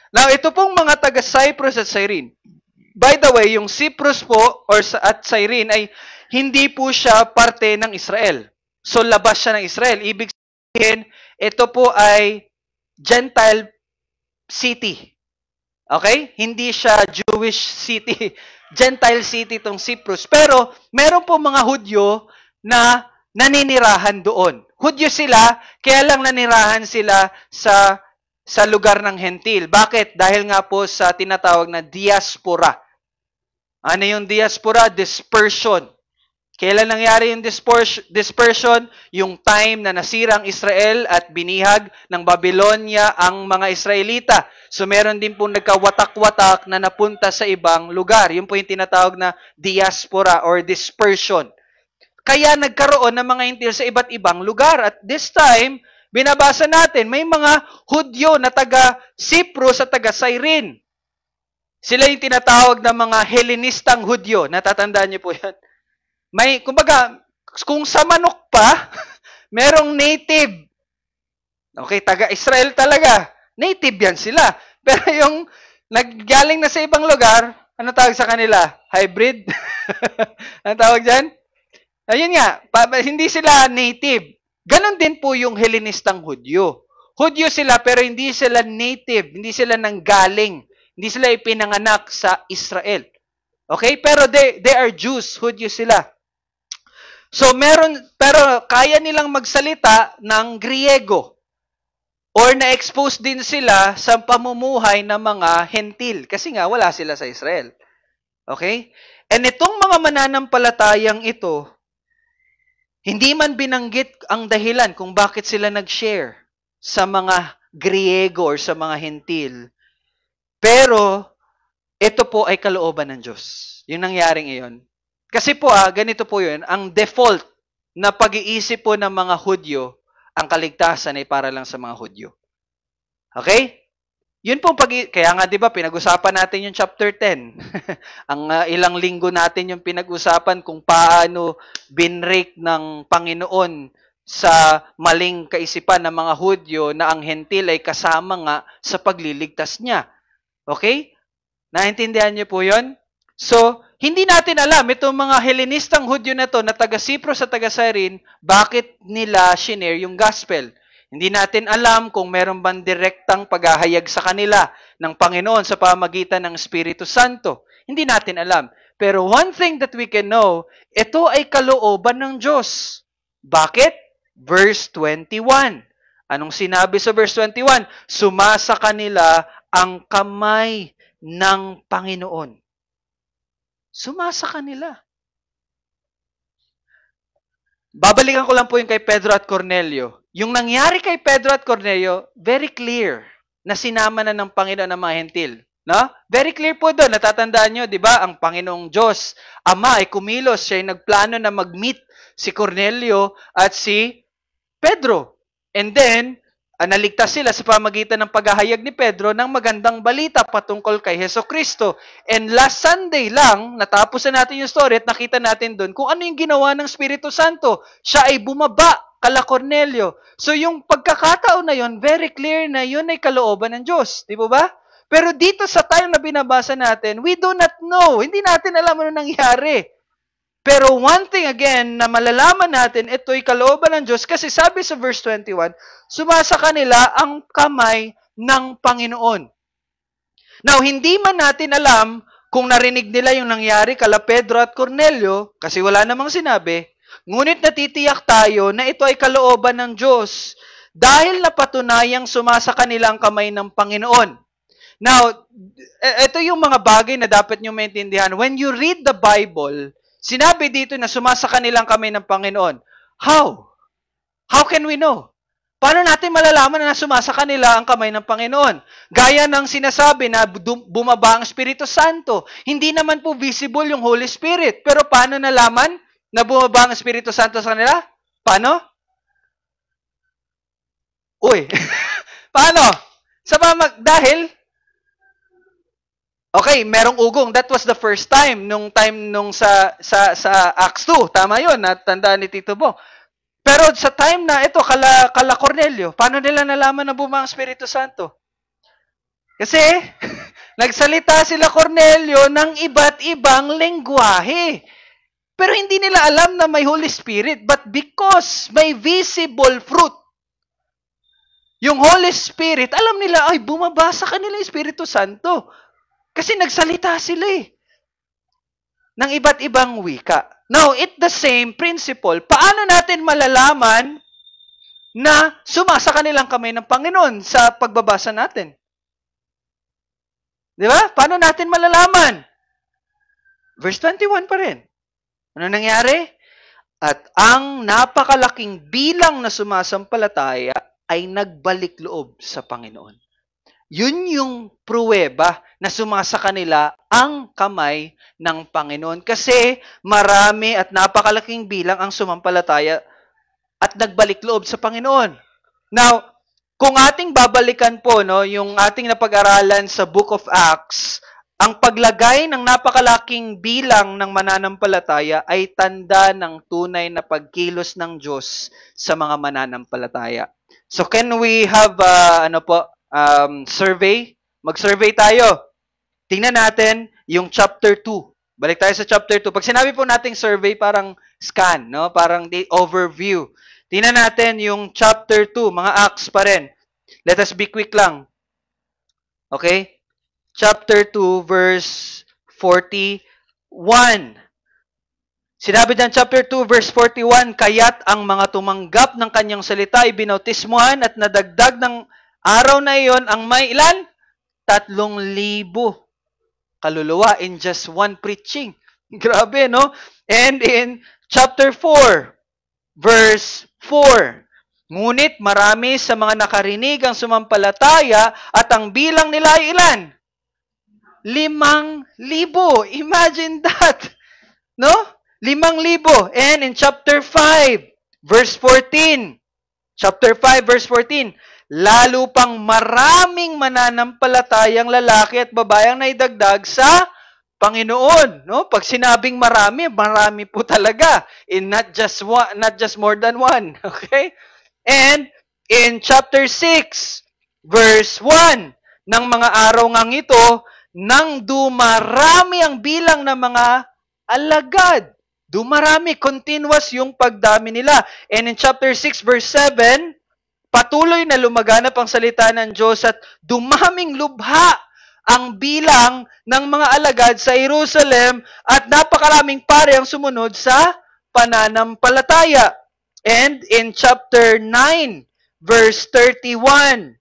Now, ito pong mga taga Cyprus at Cyrene. By the way, yung Cyprus po at Cyrene ay hindi po siya parte ng Israel. So, labas siya ng Israel. Ibig sabihin, ito po ay Gentile city. Okay? Hindi siya Jewish city. Gentile city itong Cyprus. Pero, meron po mga Hudyo na naninirahan doon. Hudyo sila, kaya lang nanirahan sila sa lugar ng hentil. Bakit? Dahil nga po sa tinatawag na diaspora. Ano yung diaspora? Dispersion. Kailan nangyari yung dispersion? Yung time na nasira ang Israel at binihag ng Babylonia ang mga Israelita. So meron din po nagkawatak-watak na napunta sa ibang lugar. Yun po yung tinatawag na diaspora or dispersion. Kaya nagkaroon ng mga hentil sa iba't ibang lugar. At this time, binabasa natin, may mga Hudyo na taga Cyprus at taga Cyrene. Sila yung tinatawag na mga Hellenistang Hudyo. Natatandaan niyo po yan. May, kumbaga, kung sa manok pa, merong native. Okay, taga-Israel talaga. Native yan sila. Pero yung naggaling na sa ibang lugar, ano tawag sa kanila? Hybrid? Ano tawag dyan? Ayun nga, hindi sila native. Ganon din po yung Hellenistang Hudyo. Hudyo sila pero hindi sila native, hindi sila nanggaling, hindi sila ipinanganak sa Israel. Okay? Pero they are Jews, Hudyo sila. So pero kaya nilang magsalita ng Griego. Or na-expose din sila sa pamumuhay ng mga hentil. Kasi nga, wala sila sa Israel. Okay? And itong mga mananampalatayang ito, hindi man binanggit ang dahilan kung bakit sila nag-share sa mga Griego or sa mga hentil. Pero, ito po ay kalooban ng Diyos. Yung nangyaring iyon. Kasi po ganito po yun, ang default na pag-iisip po ng mga Hudyo, ang kaligtasan ay para lang sa mga Hudyo. Okay? Yun po kaya nga 'di ba pinag-usapan natin yung chapter 10. Ang ilang linggo natin yung pinag-usapan kung paano binrake ng Panginoon sa maling kaisipan ng mga Hudyo na ang hentil ay kasama nga sa pagliligtas niya. Okay? Naintindihan niyo po 'yon? So, hindi natin alam itong mga Hellenistang Hudyo na to na taga Cyprus at taga Cyrene, bakit nila shinare yung gospel. Hindi natin alam kung meron bang direktang paghahayag sa kanila ng Panginoon sa pamagitan ng Espiritu Santo. Hindi natin alam. Pero one thing that we can know, ito ay kalooban ng Diyos. Bakit? Verse 21. Anong sinabi sa verse 21? Sumasa kanila ang kamay ng Panginoon. Sumasa kanila. Babalikan ko lang po yung kay Pedro at Cornelio. Yung nangyari kay Pedro at Cornelio, very clear na sinama na ng Panginoon ng mga hentil. No? Very clear po doon. Natatandaan nyo, di ba? Ang Panginoong Diyos, Ama, ay kumilos. Siya ay nagplano na mag-meet si Cornelio at si Pedro. And then, naligtas sila sa pamagitan ng paghahayag ni Pedro ng magandang balita patungkol kay Hesukristo. And last Sunday lang, natapos na natin yung story at nakita natin doon kung ano yung ginawa ng Espiritu Santo. Siya ay bumaba kala Cornelio. So yung pagkakataon na yun, very clear na yun ay kalooban ng Diyos. Di ba? Pero dito sa time na binabasa natin, we do not know. Hindi natin alam ano nangyari. Pero one thing again na malalaman natin, ito'y kalooban ng Diyos kasi sabi sa verse 21, sumasa kanila ang kamay ng Panginoon. Now, hindi man natin alam kung narinig nila yung nangyari kala Pedro at Cornelio, kasi wala namang sinabi, ngunit natitiyak tayo na ito ay kalooban ng Diyos dahil napatunayang sumasa kanila ang kamay ng Panginoon. Now, ito yung mga bagay na dapat nyo maintindihan. When you read the Bible, sinabi dito na sumasa kanilang kamay ng Panginoon. How? How can we know? Paano natin malalaman na sumasa kanila ang kamay ng Panginoon? Gaya ng sinasabi na bumaba ang Espiritu Santo. Hindi naman po visible yung Holy Spirit. Pero paano nalaman na bumaba ang Espiritu Santo sa kanila? Paano? Uy, paano? Dahil okay, merong ugong. That was the first time nung sa Acts 2. Tama 'yon, natandaan ni Tito Bo. Pero sa time na ito kala Cornelio, paano nila nalaman na bumaba ang Espiritu Santo? Kasi nagsalita sila Cornelio ng iba't ibang lengguwahe. Pero hindi nila alam na may Holy Spirit, but because may visible fruit, yung Holy Spirit, alam nila ay bumaba sa kanila yung Espiritu Santo. Kasi nagsalita sila ng iba't ibang wika. Now, it's the same principle. Paano natin malalaman na sumasa kanilang kamay ng Panginoon sa pagbabasa natin? Di ba? Paano natin malalaman? Verse 21 pa rin. Ano nangyari? At ang napakalaking bilang na sumasampalataya ay nagbalik loob sa Panginoon. Yun yung pruweba na sumasa kanila ang kamay ng Panginoon. Kasi marami at napakalaking bilang ang sumampalataya at nagbalik loob sa Panginoon. Now, kung ating babalikan po yung ating napag-aralan sa Book of Acts, ang paglagay ng napakalaking bilang ng mananampalataya ay tanda ng tunay na pagkilos ng Diyos sa mga mananampalataya. So can we have survey? Mag-survey tayo. Tingnan natin yung chapter 2. Balik tayo sa chapter 2. Pag sinabi po nating survey, parang scan, parang the overview. Tingnan natin yung chapter 2, mga Acts pa rin. Let us be quick lang. Okay? Chapter 2, verse 41. Sinabi dyan, chapter 2, verse 41, kaya't ang mga tumanggap ng kanyang salita ay binautismuhan at nadagdag ng araw na iyon ang may ilan? 3,000 kaluluwa in just one preaching. Grabe, no? And in chapter 4, verse 4, ngunit marami sa mga nakarinig ang sumampalataya at ang bilang nila ay ilan? 5,000. Imagine that. No? 5,000. And in chapter 5, verse 14, chapter 5, verse 14, lalo pang maraming mananampalatayang lalaki at babayang naidagdag sa Panginoon. No? Pag sinabing marami, marami po talaga. In not just more than one. Okay? And in chapter 6, verse 1, ng mga araw ngang ito, nang dumarami ang bilang ng mga alagad. Dumarami, continuous yung pagdami nila. And in chapter 6, verse 7, patuloy na lumaganap ang salita ng Diyos at dumaming lubha ang bilang ng mga alagad sa Jerusalem at napakaraming pare ang sumunod sa pananampalataya. And in chapter 9, verse 31,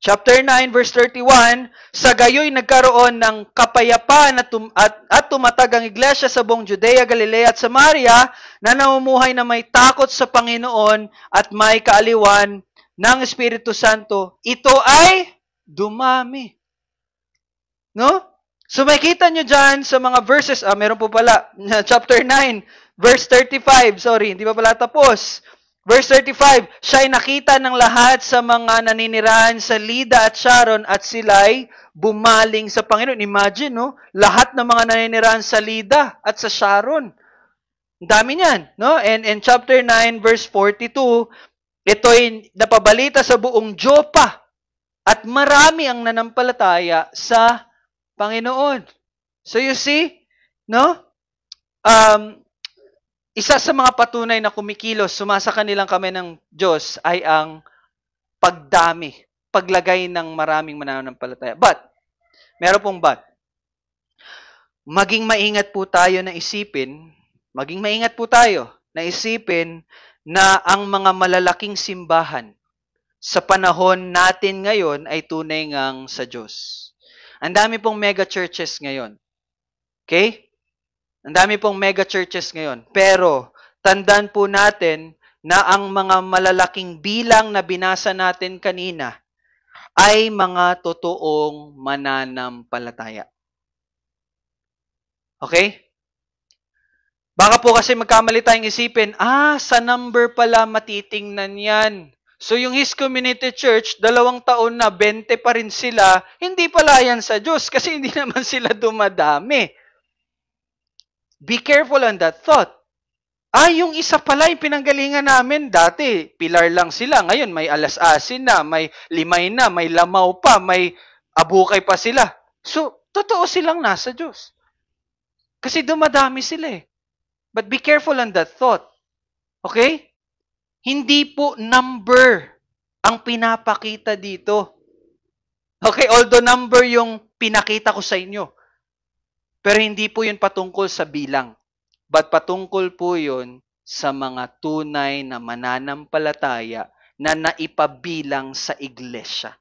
chapter 9, verse 31, sa gayoy nagkaroon ng kapayapaan at tumatag ang iglesia sa buong Judea, Galilea at Samaria na namumuhay na may takot sa Panginoon at may kaaliwan ng Espiritu Santo. Ito ay dumami. No? So makita nyo dyan sa mga verses, meron po pala, chapter 9, verse 35, sorry, hindi pa pala tapos. Verse 35, siya ay nakita ng lahat sa mga naninirahan sa Lida at Sharon at sila'y bumaling sa Panginoon. Imagine, no? Lahat ng mga naninirahan sa Lida at sa Sharon. Ang dami niyan, no? And in chapter 9, verse 42, ito'y napabalita sa buong Joppa at marami ang nanampalataya sa Panginoon. So you see, no? Isa sa mga patunay na kumikilos, sumasa kanilang kamay ng Diyos ay ang pagdami, paglagay ng maraming mananampalataya. But, meron pong but. Maging maingat po tayo na isipin na ang mga malalaking simbahan sa panahon natin ngayon ay tunay ngang sa Diyos. Ang dami pong mega churches ngayon. Okay? Ang dami pong mega churches ngayon. Pero, tandaan po natin na ang mga malalaking bilang na binasa natin kanina ay mga totoong mananampalataya. Okay? Baka po kasi magkamali tayong isipin, sa number pala matitingnan yan. So yung His Community Church, 2 taon na, 20 pa rin sila, hindi pala yan sa Diyos kasi hindi naman sila dumadami. Be careful on that thought. Yung isa pala, yung pinanggalingan namin, dati, pilar lang sila. Ngayon, may alas-asin na, may limay na, may lamaw pa, may abukay pa sila. So, totoo silang nasa Diyos. Kasi dumadami sila eh. But be careful on that thought. Okay? Hindi po number ang pinapakita dito. Okay? Although number yung pinakita ko sa inyo. Pero hindi po yun patungkol sa bilang. But patungkol po yun sa mga tunay na mananampalataya na naipabilang sa iglesia.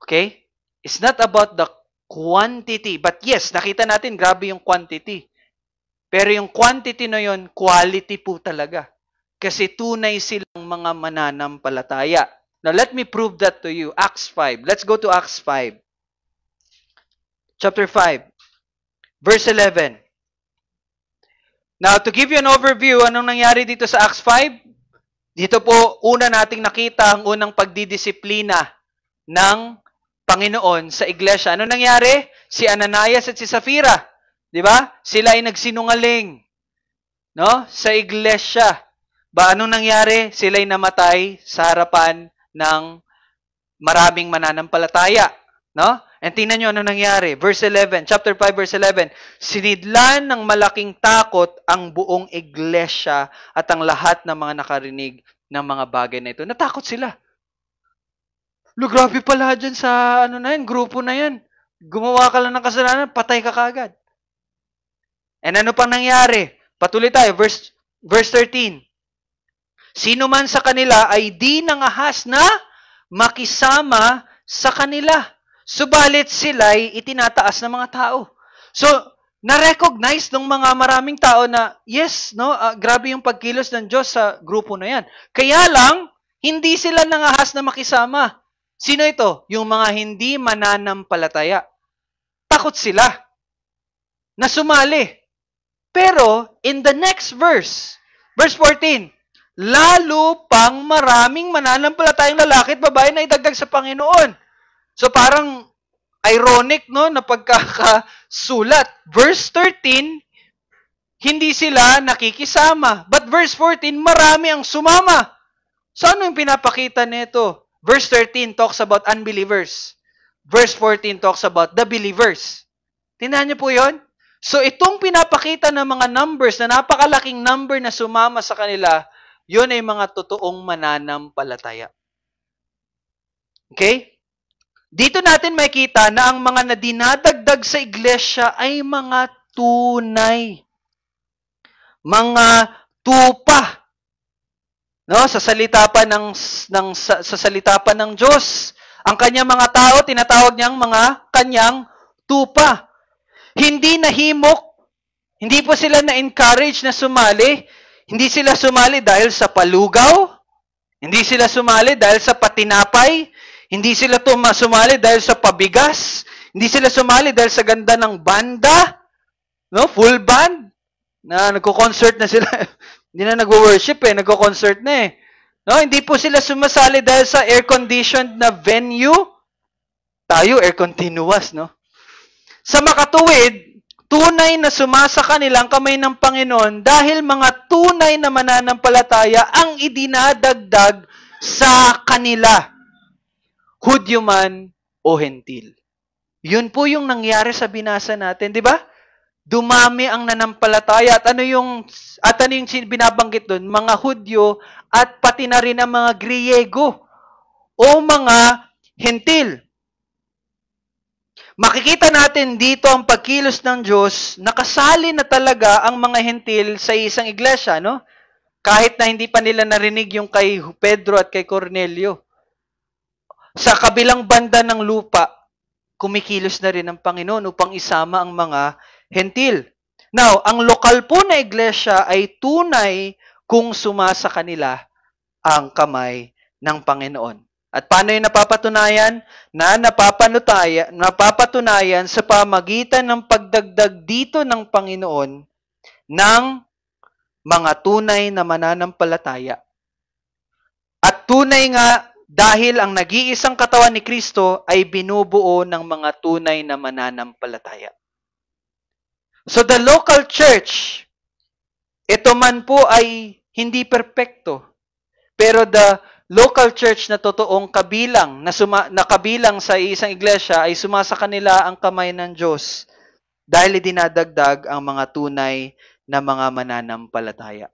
Okay? It's not about the quantity. But yes, nakita natin, grabe yung quantity. Pero yung quantity na yun, quality po talaga. Kasi tunay silang mga mananampalataya. Now, let me prove that to you. Acts 5. Let's go to Acts 5. Chapter 5, verse 11. Now, to give you an overview, anong nangyari dito sa Acts 5? Dito po, una nating nakita ang unang pagdidisiplina ng Panginoon sa iglesia. Ano nangyari? Si Ananias at si Sapphira. Di ba? Sila ay nagsinungaling. No? Sa iglesia. Anong nangyari? Sila ay namatay sa harapan ng maraming mananampalataya. No? And tingnan nyo ano nangyari. Verse 11, chapter 5, verse 11. Sinidlan ng malaking takot ang buong iglesia at ang lahat ng mga nakarinig ng mga bagay na ito. Natakot sila. Grabe pala dyan sa grupo na yan. Gumawa ka lang ng kasalanan, patay ka kagad. And ano pang nangyari? Patuloy tayo, verse 13. Sino man sa kanila ay di nangahas na makisama sa kanila. Subalit sila'y itinataas ng mga tao. So, na-recognize ng mga maraming tao na, yes, no, grabe yung pagkilos ng Diyos sa grupo na yan. Kaya lang, hindi sila nangahas na makisama. Sino ito? Yung mga hindi mananampalataya. Takot sila na sumali. Pero, in the next verse 14, lalo pang maraming mananampalatayang lalaki at babae na idagdag sa Panginoon. So, parang ironic, no, na pagkakasulat. Verse 13, hindi sila nakikisama. But verse 14, marami ang sumama. So, ano yung pinapakita nito? Verse 13 talks about unbelievers. Verse 14 talks about the believers. Tingnan niyo po yon. So, itong pinapakita ng mga numbers na napakalaking number na sumama sa kanila, yun ay mga totoong mananampalataya. Okay? Dito natin makita na ang mga nadinadagdag sa iglesia ay mga tunay. Mga tupa. No, sa salita pa sa salita pa ng Diyos. Ang kanyang mga tao tinatawag niyang mga kanyang tupa. Hindi nahimok, hindi po sila na-encourage na sumali. Hindi sila sumali dahil sa palugaw. Hindi sila sumali dahil sa patinapay. Hindi sila sumali dahil sa pabigas. Hindi sila sumali dahil sa ganda ng banda. No, full band. Na nagko-concert na sila. Hindi na nagwo-worship nagko-concert na No, hindi po sila sumasali dahil sa air-conditioned na venue. Tayo air continuous, no? Sa makatuwid, tunay na sumasa kanilang kamay ng Panginoon dahil mga tunay na mananampalataya ang idinadagdag sa kanila. Hudyo man o hentil. Yun po yung nangyari sa binasa natin, di ba? Dumami ang nanampalataya at ano yung binabanggit doon? Mga Hudyo at pati na rin ang mga Griego o mga hentil. Makikita natin dito ang pagkilos ng Diyos, nakasali na talaga ang mga hentil sa isang iglesia, no? Kahit na hindi pa nila narinig yung kay Pedro at kay Cornelio. Sa kabilang banda ng lupa, kumikilos na rin ang Panginoon upang isama ang mga hentil. Now, ang lokal po na iglesia ay tunay kung sumasa kanila ang kamay ng Panginoon. At paano yung napapatunayan? Napapatunayan sa pamagitan ng pagdagdag dito ng Panginoon ng mga tunay na mananampalataya. At tunay nga dahil ang nag-iisang katawan ni Kristo ay binubuo ng mga tunay na mananampalataya. So the local church, ito man po ay hindi perpekto. Pero the local church na totoong kabilang, na kabilang sa isang iglesia ay sumasa kanila ang kamay ng Diyos dahil dinadagdag ang mga tunay na mga mananampalataya.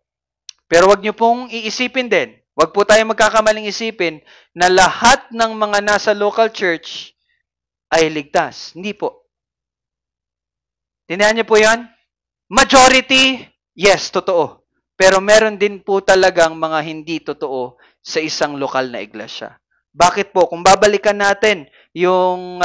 Pero wag niyo pong iisipin din, wag po tayo magkakamaling isipin na lahat ng mga nasa local church ay ligtas. Hindi po. Tinihan niyo po yan? Majority, yes, totoo. Pero meron din po talagang mga hindi totoo sa isang lokal na iglesia. Bakit po? Kung babalikan natin yung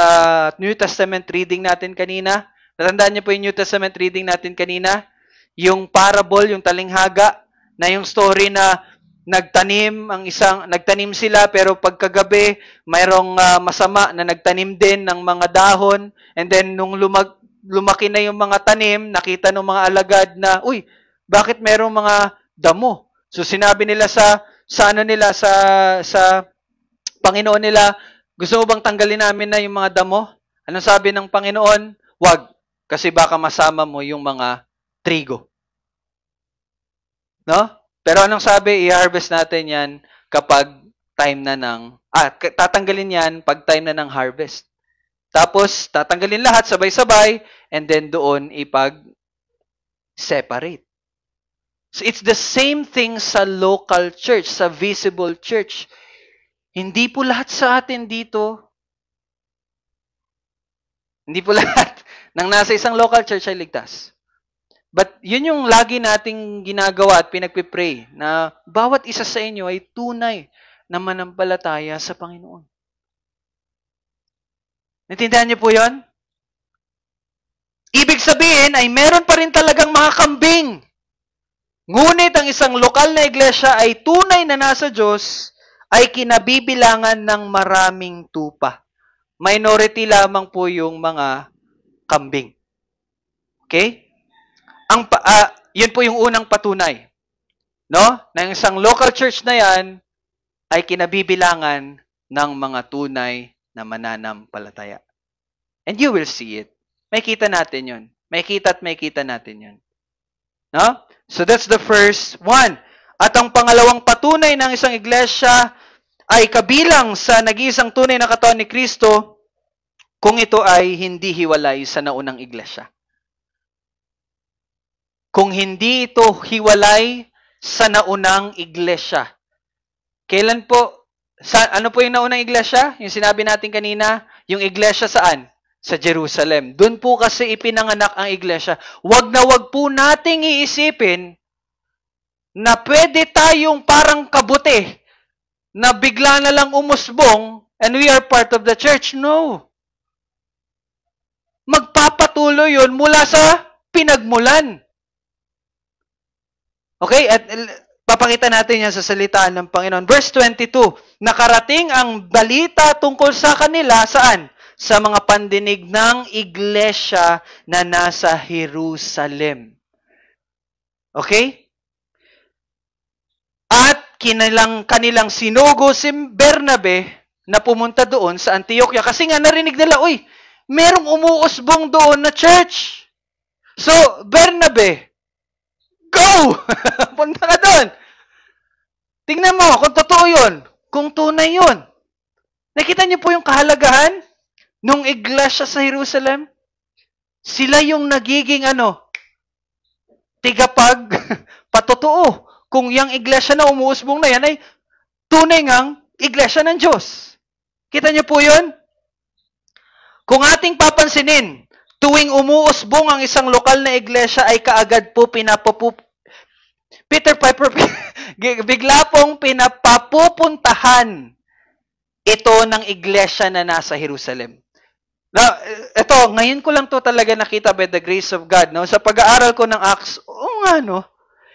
New Testament reading natin kanina, natandaan niyo po yung New Testament reading natin kanina? Yung parable, yung talinghaga, na yung story na nagtanim sila pero pagkagabi mayroong masama na nagtanim din ng mga dahon, and then nung lumaki na yung mga tanim, nakita ng mga alagad na, uy, bakit mayroong mga damo? So sinabi nila sa Panginoon nila, gusto mo bang tanggalin namin na yung mga damo? Anong sabi ng Panginoon? Wag, kasi baka masama mo yung mga trigo. No? Pero anong sabi? I-harvest natin yan kapag time na tatanggalin yan pag time na ng harvest. Tapos, tatanggalin lahat sabay-sabay, and then doon ipag-separate. So, it's the same thing sa local church, sa visible church. Hindi po lahat sa atin dito, hindi po lahat ng nasa isang local church ay ligtas. But yun yung lagi nating ginagawa at pinagpipray na bawat isa sa inyo ay tunay na manampalataya sa Panginoon. Naintindihan niyo po yun? Ibig sabihin ay meron pa rin talagang mga kambing. Ngunit ang isang lokal na iglesia ay tunay na nasa Diyos ay kinabibilangan ng maraming tupa. Minority lamang po yung mga kambing. Okay? Yun po yung unang patunay. No? Na yung isang local church na yan ay kinabibilangan ng mga tunay na mananampalataya. And you will see it. May kita natin yun. May kita natin yun. No? So that's the first one. At ang pangalawang patunay ng isang iglesia ay kabilang sa nag-iisang tunay na katawan ni Kristo kung ito ay hindi hiwalay sa naunang iglesia. Kung hindi ito hiwalay sa naunang iglesia. Kailan po? Ano po yung naunang iglesia? Yung sinabi natin kanina, yung iglesia saan? Sa Jerusalem. Doon po kasi ipinanganak ang iglesia. Wag na wag po nating iisipin na pwede tayong parang kabuti na bigla na lang umusbong and we are part of the church. No. Magpapatuloy yun mula sa pinagmulan. Okay? At papakita natin yan sa salita ng Panginoon. Verse 22, nakarating ang balita tungkol sa kanila, saan? Sa mga pandinig ng iglesia na nasa Jerusalem. Okay? At kanilang sinugo si Bernabe na pumunta doon sa Antioquia. Kasi nga narinig nila, uy, merong umuusbong doon na church. So, Bernabe, go! Punta ka doon. Tingnan mo kung totoo yun. Kung tunay yun. Nakita niyo po yung kahalagahan nung iglesia sa Jerusalem? Sila yung nagiging tigapag patotoo. Kung yung iglesia na umuusbong na yan ay tunay ngang iglesia ng Diyos. Kita niyo po yun? Kung ating papansinin, tuwing umuusbong ang isang lokal na iglesia ay kaagad po Peter Piper, bigla pong pinapapupuntahan ito ng iglesia na nasa Jerusalem. Now, ito, ngayon ko lang to talaga nakita by the grace of God. No? Sa pag-aaral ko ng Acts,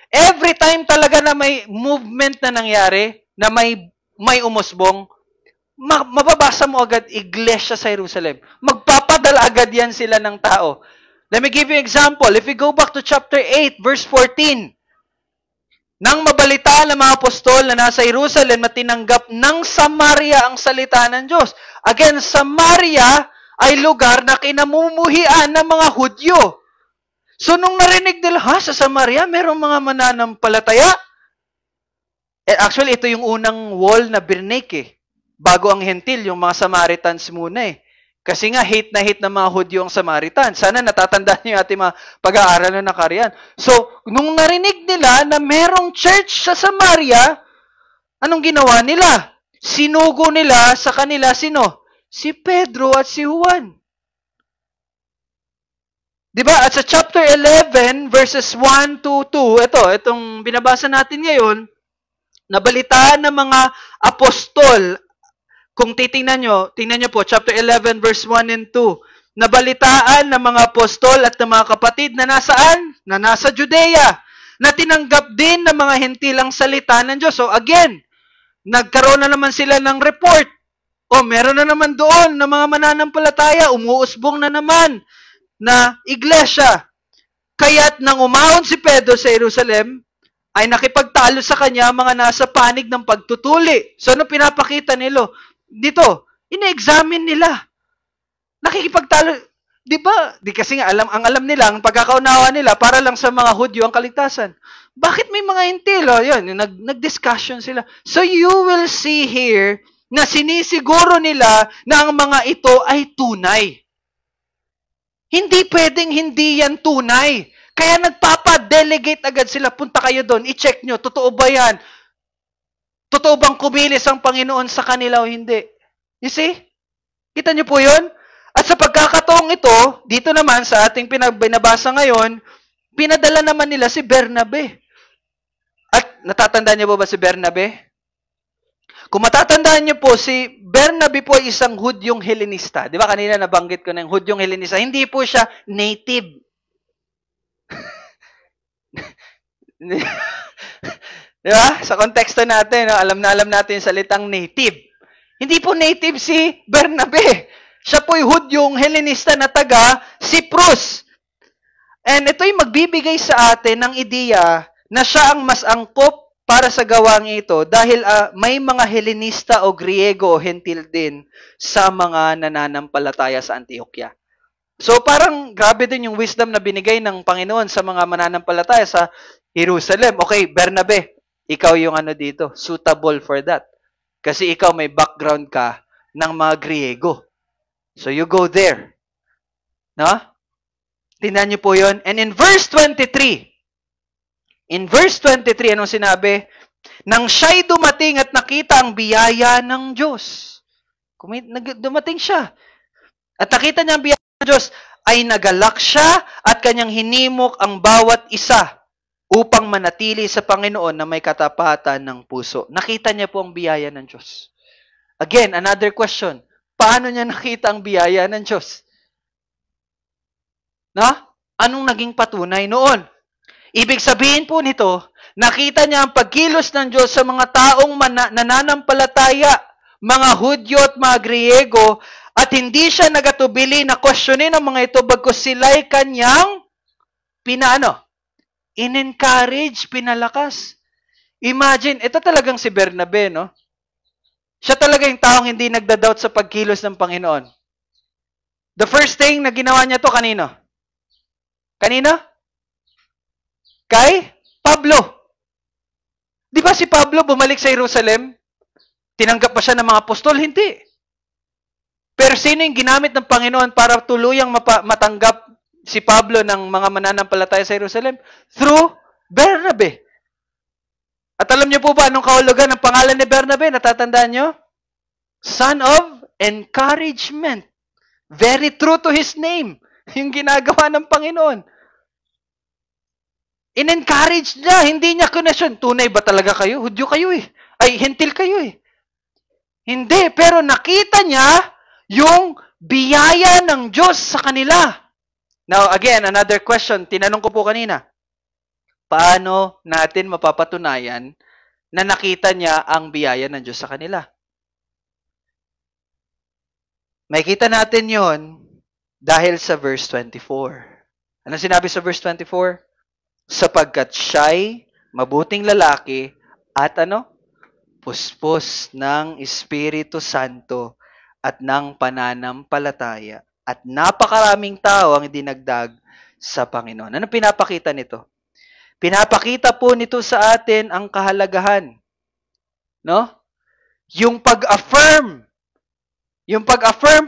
every time talaga na may movement na nangyari, na may umusbong, mababasa mo agad iglesia sa Jerusalem. Magpapadala agad yan sila ng tao. Let me give you an example. If we go back to chapter 8, verse 14, nang mabalitaan ng mga apostol na nasa Jerusalem na tinanggap ng Samaria ang salita ng Diyos. Again, Samaria ay lugar na kinamumuhian ng mga Hudyo. So, nung narinig nila, sa Samaria, merong mga mananampalataya? Actually, ito yung unang wall na birnake bago ang Hentil, yung mga Samaritans muna Kasi nga, hate na hate ng mga Hudyo ang Samaritan. Sana natatandaan niyo yung ating mga pag-aaral na nakariyan. So, nung narinig nila na merong church sa Samaria, anong ginawa nila? Sinugo nila sa kanila sino? Si Pedro at si Juan. Diba? At sa chapter 11, verses 1 to 2, itong binabasa natin ngayon, nabalitaan ng mga apostol. Kung tingnan nyo po, chapter 11, verse 1 and 2, nabalitaan ng mga apostol at ng mga kapatid na nasaan? Na nasa Judea, na tinanggap din ng mga Hentilang salita ng Diyos. So again, nagkaroon na naman sila ng report. Meron na naman doon na mga mananampalataya, umuusbong na naman na iglesia. Kaya't nang umahon si Pedro sa Jerusalem, ay nakipagtalo sa kanya mga nasa panig ng pagtutuli. So ano pinapakita nila? Dito, ina-examine nila. Nakikipagtalo, di ba? Di kasi nga ang alam nila, ang pagkakaunawa nila para lang sa mga Hudyo ang kaligtasan. Bakit may mga Hentil? Yun, nag-discussion sila. So you will see here na sinisiguro nila na ang mga ito ay tunay. Hindi pwedeng hindi yan tunay. Kaya nagpapa-delegate agad sila. Punta kayo doon, i-check nyo, totoo ba yan? Totoo bang kumilis ang Panginoon sa kanila o hindi? You see? Kita niyo po yun? At sa pagkakataong ito, dito naman sa ating binabasa ngayon, pinadala naman nila si Bernabe. At natatandaan niyo ba si Bernabe? Kung matatandaan niyo po, si Bernabe po ay isang Hudyong Helenista. Di ba kanina nabanggit ko na yung Hudyong Helenista? Hindi po siya native. Di ba? Sa konteksto natin, no? Alam na alam natin yung salitang native. Hindi po native si Bernabe. Siya po'y Hudyong Helenista na taga Cyprus. And ito'y magbibigay sa atin ng ideya na siya ang mas angkop para sa gawang ito dahil may mga Helenista o Griego o Hentil din sa mga nananampalataya sa Antioquia. So parang grabe din yung wisdom na binigay ng Panginoon sa mga mananampalataya sa Jerusalem. Okay, Bernabe, ikaw yung dito, suitable for that. Kasi ikaw may background ka ng mga Griego. So you go there. No? Tingnan niyo po yun. And in verse 23, anong sinabi? Nang siya'y dumating at nakita ang biyaya ng Diyos. Dumating siya. At nakita niya ang biyaya ng Diyos, ay nagalak siya at kanyang hinimok ang bawat isa upang manatili sa Panginoon na may katapatan ng puso. Nakita niya po ang biyaya ng Diyos. Again, another question. Paano niya nakita ang biyaya ng Diyos? Anong naging patunay noon? Ibig sabihin po nito, nakita niya ang pagkilos ng Diyos sa mga taong nananampalataya, mga Hudyo at mga Griego, at hindi siya nagatubili na questionin ang mga ito bagkus sila'y kanyang in-encourage, pinalakas. Imagine, ito talagang si Bernabe, no? Siya talaga yung taong hindi nagda-doubt sa pagkilos ng Panginoon. The first thing na ginawa niya to kanino? Kanino? Kay Pablo. Di ba si Pablo bumalik sa Jerusalem? Tinanggap pa siya ng mga apostol? Hindi. Pero sino yung ginamit ng Panginoon para tuluyang matanggap si Pablo ng mga mananampalataya sa Jerusalem? Through Bernabe. At alam niyo po ba anong kahulugan ng pangalan ni Bernabe? Natatandaan niyo? Son of encouragement. Very true to his name. Yung ginagawa ng Panginoon. In-encourage niya. Hindi niya connection. Tunay ba talaga kayo? Hudyo kayo eh. Ay, hentil kayo eh. Hindi. Pero nakita niya yung biyaya ng Diyos sa kanila. Now, again, another question. Tinanong ko po kanina. Paano natin mapapatunayan na nakita niya ang biyaya ng Diyos sa kanila? Makita natin yon dahil sa verse 24. Ano sinabi sa verse 24? Sapagkat siya'y mabuting lalaki at puspos ng Espiritu Santo at ng pananampalataya. At napakaraming tao ang dinagdag sa Panginoon. Ano pinapakita nito? Pinapakita po nito sa atin ang kahalagahan. No? Yung pag-affirm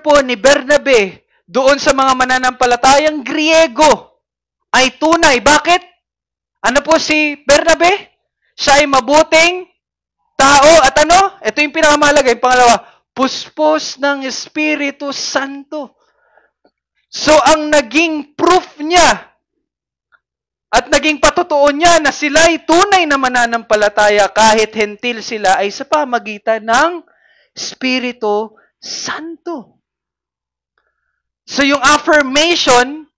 po ni Bernabe doon sa mga mananampalatayang Griego ay tunay. Bakit? Ano po si Bernabe? Siya ay mabuting tao at ito yung pinakamahalaga, yung pangalawa, puspos ng Espiritu Santo. So, ang naging proof niya at naging patotoo niya na sila'y tunay na mananampalataya kahit hentil sila ay sa pamagitan ng Espiritu Santo. So, yung affirmation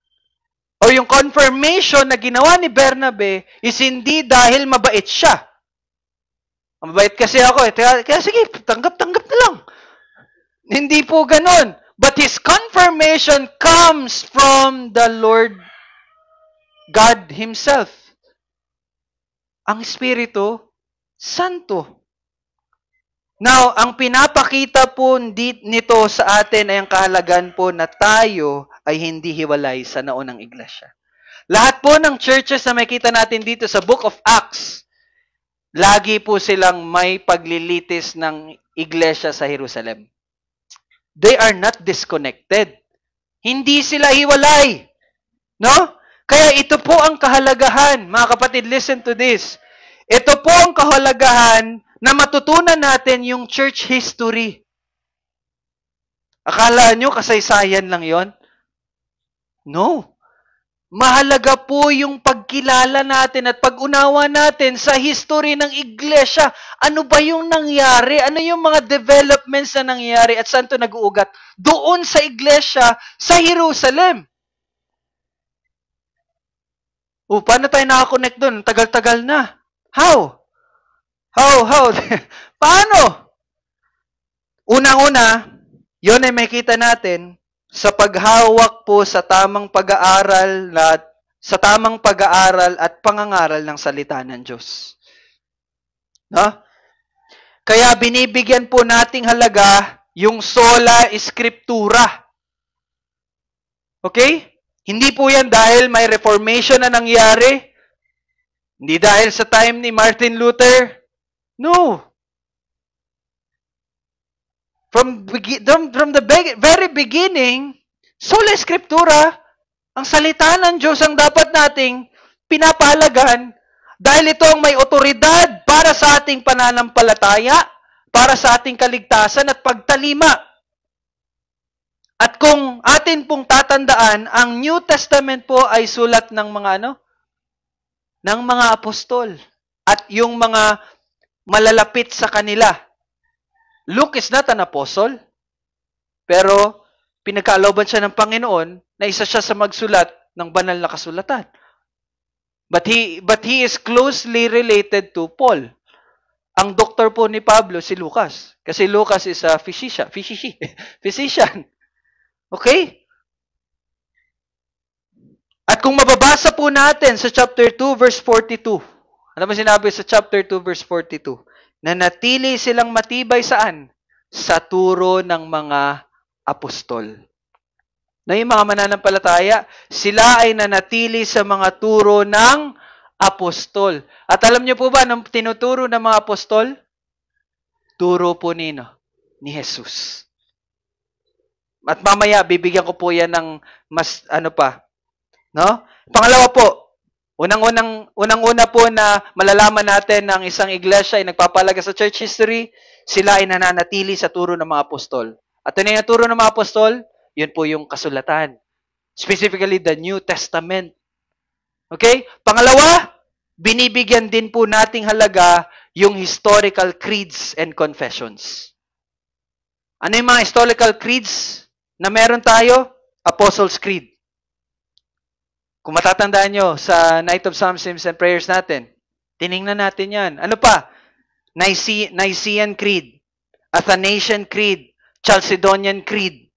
o yung confirmation na ginawa ni Bernabe is hindi dahil mabait siya. Mabait kasi ako. Kaya sige, tanggap na lang. Hindi po ganon. But his confirmation comes from the Lord God Himself. Ang Espiritu Santo. Now, ang pinapakita po nito sa atin ay ang kahalagan po na tayo ay hindi hiwalay sa naunang iglesia. Lahat po ng churches na makita natin dito sa Book of Acts, lagi po silang may paglilitis ng iglesia sa Jerusalem. They are not disconnected. Hindi sila hiwalay. No? Kaya ito po ang kahalagahan. Mga kapatid, listen to this. Ito po ang kahalagahan na matutunan natin yung church history. Akala nyo kasaysayan lang yon? No. Mahalaga po yung pagkilala natin at pag-unawa natin sa history ng iglesia. Ano ba yung nangyari? Ano yung mga developments na nangyari at saan ito nag-uugat? Doon sa iglesia sa Jerusalem. Paano tayo nakakonect doon? Tagal-tagal na. How? How? Paano? Unang-una, yun ay makita natin sa paghawak po sa tamang pag-aaral at pangangaral ng salita ng Diyos. No? Kaya binibigyan po nating halaga yung sola scriptura. Okay? Hindi po yan dahil may reformation na nangyari. Hindi dahil sa time ni Martin Luther. No. From the very beginning, sola scriptura, ang salita ng Diyos ang dapat nating pinapahalagan dahil ito ang may otoridad para sa ating pananampalataya, para sa ating kaligtasan at pagtalima. At kung atin pong tatandaan, ang New Testament po ay sulat ng mga ng mga apostol at yung mga malalapit sa kanila. Luke is not an apostle, pero pinagkalooban siya ng Panginoon na isa siya sa magsulat ng banal na kasulatan. But he is closely related to Paul. Ang doktor po ni Pablo si Lucas, kasi Lucas is a physician. Okay? At kung mababasa po natin sa chapter 2 verse 42, ano ba sinabi sa chapter 2 verse 42? Na natili silang matibay saan? Sa turo ng mga apostol. Na yung mga mananampalataya, sila ay nanatili sa mga turo ng apostol. At alam niyo po ba, nung tinuturo ng mga apostol, turo po ni Jesus. At mamaya, bibigyan ko po yan ng mas, no? Pangalawa po, unang-una po na malalaman natin ng isang iglesia ay nagpapalaga sa church history, sila ay nananatili sa turo ng mga apostol. At ano yung turo ng mga apostol? Yun po yung kasulatan. Specifically, the New Testament. Okay? Pangalawa, binibigyan din po nating halaga yung historical creeds and confessions. Ano yung mga historical creeds na meron tayo? Apostles' Creed. Kung matatandaan nyo sa Night of Psalms, Hymns, and Prayers natin, tiningnan natin yan. Ano pa? Nicene Creed, Athanasian Creed, Chalcedonian Creed,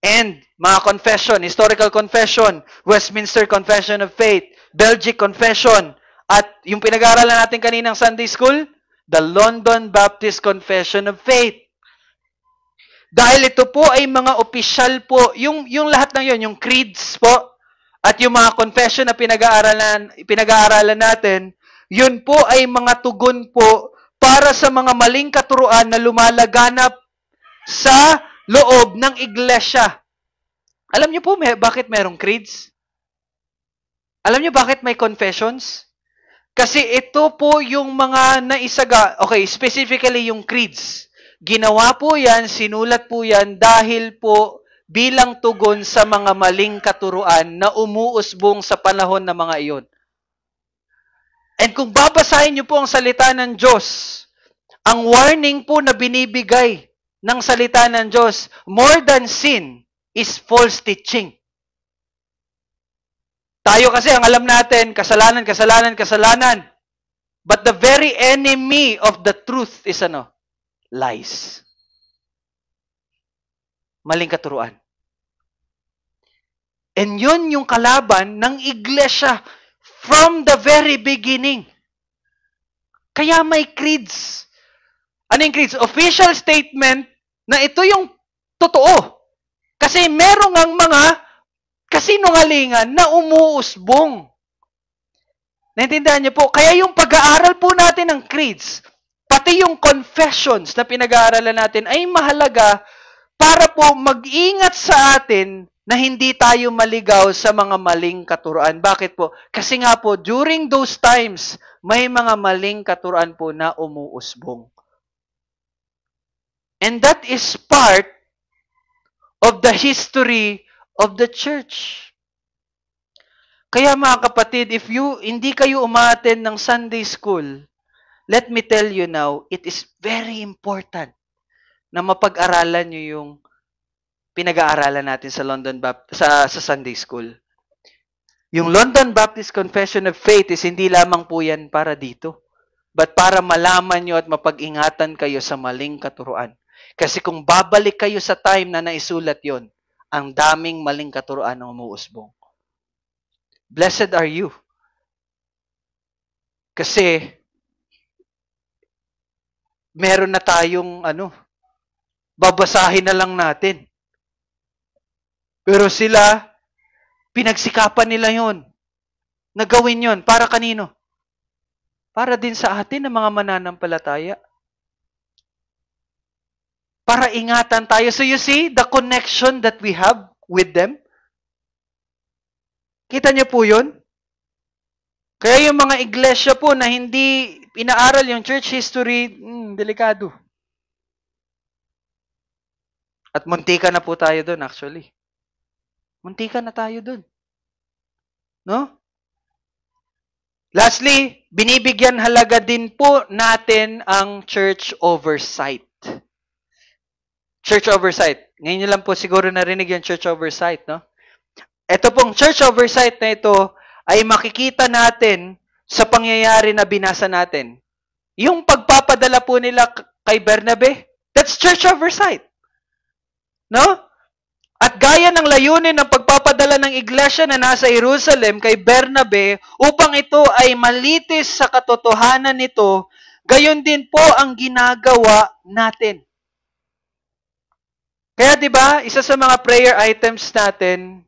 and mga confession, historical confession, Westminster Confession of Faith, Belgic Confession, at yung pinag-aaralan natin kaninang Sunday School, the London Baptist Confession of Faith. Dahil ito po ay mga opisyal po, yung lahat ng yon, yung creeds po, at yung mga confession na pinag-aaralan natin, yun po ay mga tugon po para sa mga maling katuruan na lumalaganap sa loob ng iglesia. Alam niyo po bakit merong creeds? Alam niyo bakit may confessions? Kasi ito po yung mga specifically yung creeds. Ginawa po yan, sinulat po yan dahil po bilang tugon sa mga maling katuruan na umuusbong sa panahon ng mga iyon. And kung babasahin niyo po ang salita ng Diyos, ang warning po na binibigay ng salita ng Diyos, more than sin, is false teaching. Tayo kasi, ang alam natin, kasalanan. But the very enemy of the truth is lies. Maling katuruan. And yun yung kalaban ng iglesia from the very beginning. Kaya may creeds. Ano yung creeds? Official statement na ito yung totoo. Kasi merong ang mga kasinungalingan na umuusbong. Naintindihan niyo po? Kaya yung pag-aaral po natin ng creeds, pati yung confessions na pinag-aaralan natin ay mahalaga para po mag-ingat sa atin na hindi tayo maligaw sa mga maling katuruan. Bakit po? Kasi nga po, during those times, may mga maling katuruan po na umuusbong. And that is part of the history of the church. Kaya mga kapatid, if hindi kayo umattend ng Sunday school, let me tell you now, it is very important na mapag-aralan nyo yung pinag-aaralan natin sa Sunday School. Yung London Baptist Confession of Faith is hindi lamang po yan para dito. but para malaman nyo at mapag-ingatan kayo sa maling katuruan. Kasi kung babalik kayo sa time na naisulat yon, ang daming maling katuruan ang umuusbong. Blessed are you. Kasi, meron na tayong, babasahin na lang natin. Pero sila, pinagsikapan nila yon. Nagawin yon. Para kanino? Para din sa atin ng mga mananampalataya. Para ingatan tayo. So you see, the connection that we have with them. Kita niyo po yun? Kaya yung mga iglesia po na hindi inaaral yung church history, delikado. At muntika na po tayo doon actually. Muntika na tayo doon. No? Lastly, binibigyan halaga din po natin ang church oversight. Church oversight. Ngayon nyo lang po siguro narinig yung church oversight, no? Ito pong church oversight na ito ay makikita natin sa pangyayari na binasa natin. Yung pagpapadala po nila kay Bernabe, that's church oversight. No? At gaya ng layunin ng pagpapadala ng iglesia na nasa Jerusalem kay Bernabe upang ito ay malitis sa katotohanan nito, gayon din po ang ginagawa natin. Kaya 'di ba, isa sa mga prayer items natin,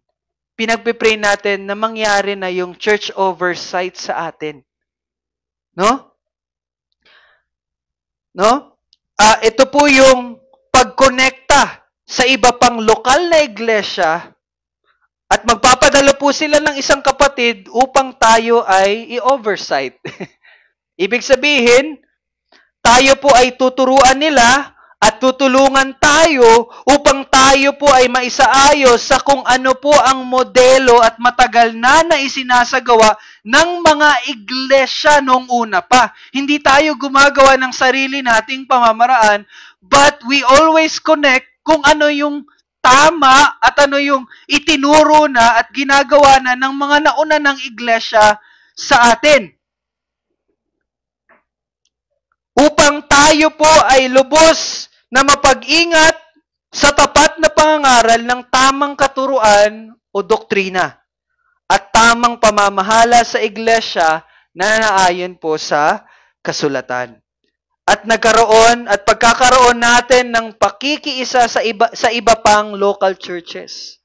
pinagpe-pray natin na mangyari na yung church oversight sa atin. No? No? Ito po yung pagkonekta sa iba pang lokal na iglesia at magpapadala po sila ng isang kapatid upang tayo ay i-oversight. Ibig sabihin, tayo po ay tuturuan nila at tutulungan tayo upang tayo po ay maisaayos sa kung ano po ang modelo at matagal na isinasagawa ng mga iglesia noong una pa. Hindi tayo gumagawa ng sarili nating pamamaraan, but we always connect kung ano yung tama at ano yung itinuro na at ginagawa na ng mga nauna ng iglesia sa atin. Upang tayo po ay lubos na mapag-ingat sa tapat na pangangaral ng tamang katuruan o doktrina at tamang pamamahala sa iglesia na naayon po sa kasulatan. At nagkaroon at pagkakaroon natin ng pakikiisa sa iba pang local churches.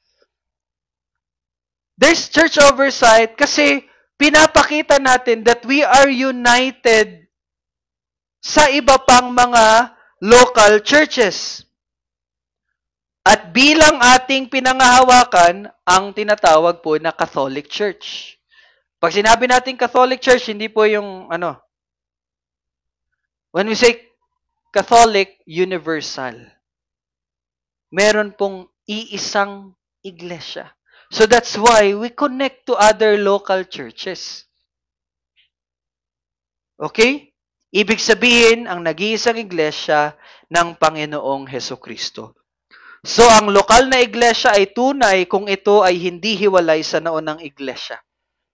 There's church oversight kasi pinapakita natin that we are united sa iba pang mga local churches. At bilang ating pinangahawakan ang tinatawag po na Catholic Church. Pag sinabi natin Catholic Church, hindi po yung when we say Catholic, universal. Meron pong iisang iglesia. So that's why we connect to other local churches. Okay? Ibig sabihin, ang nag-iisang iglesia ng Panginoong Hesukristo. So, ang lokal na iglesia ay tunay kung ito ay hindi hiwalay sa naunang iglesia.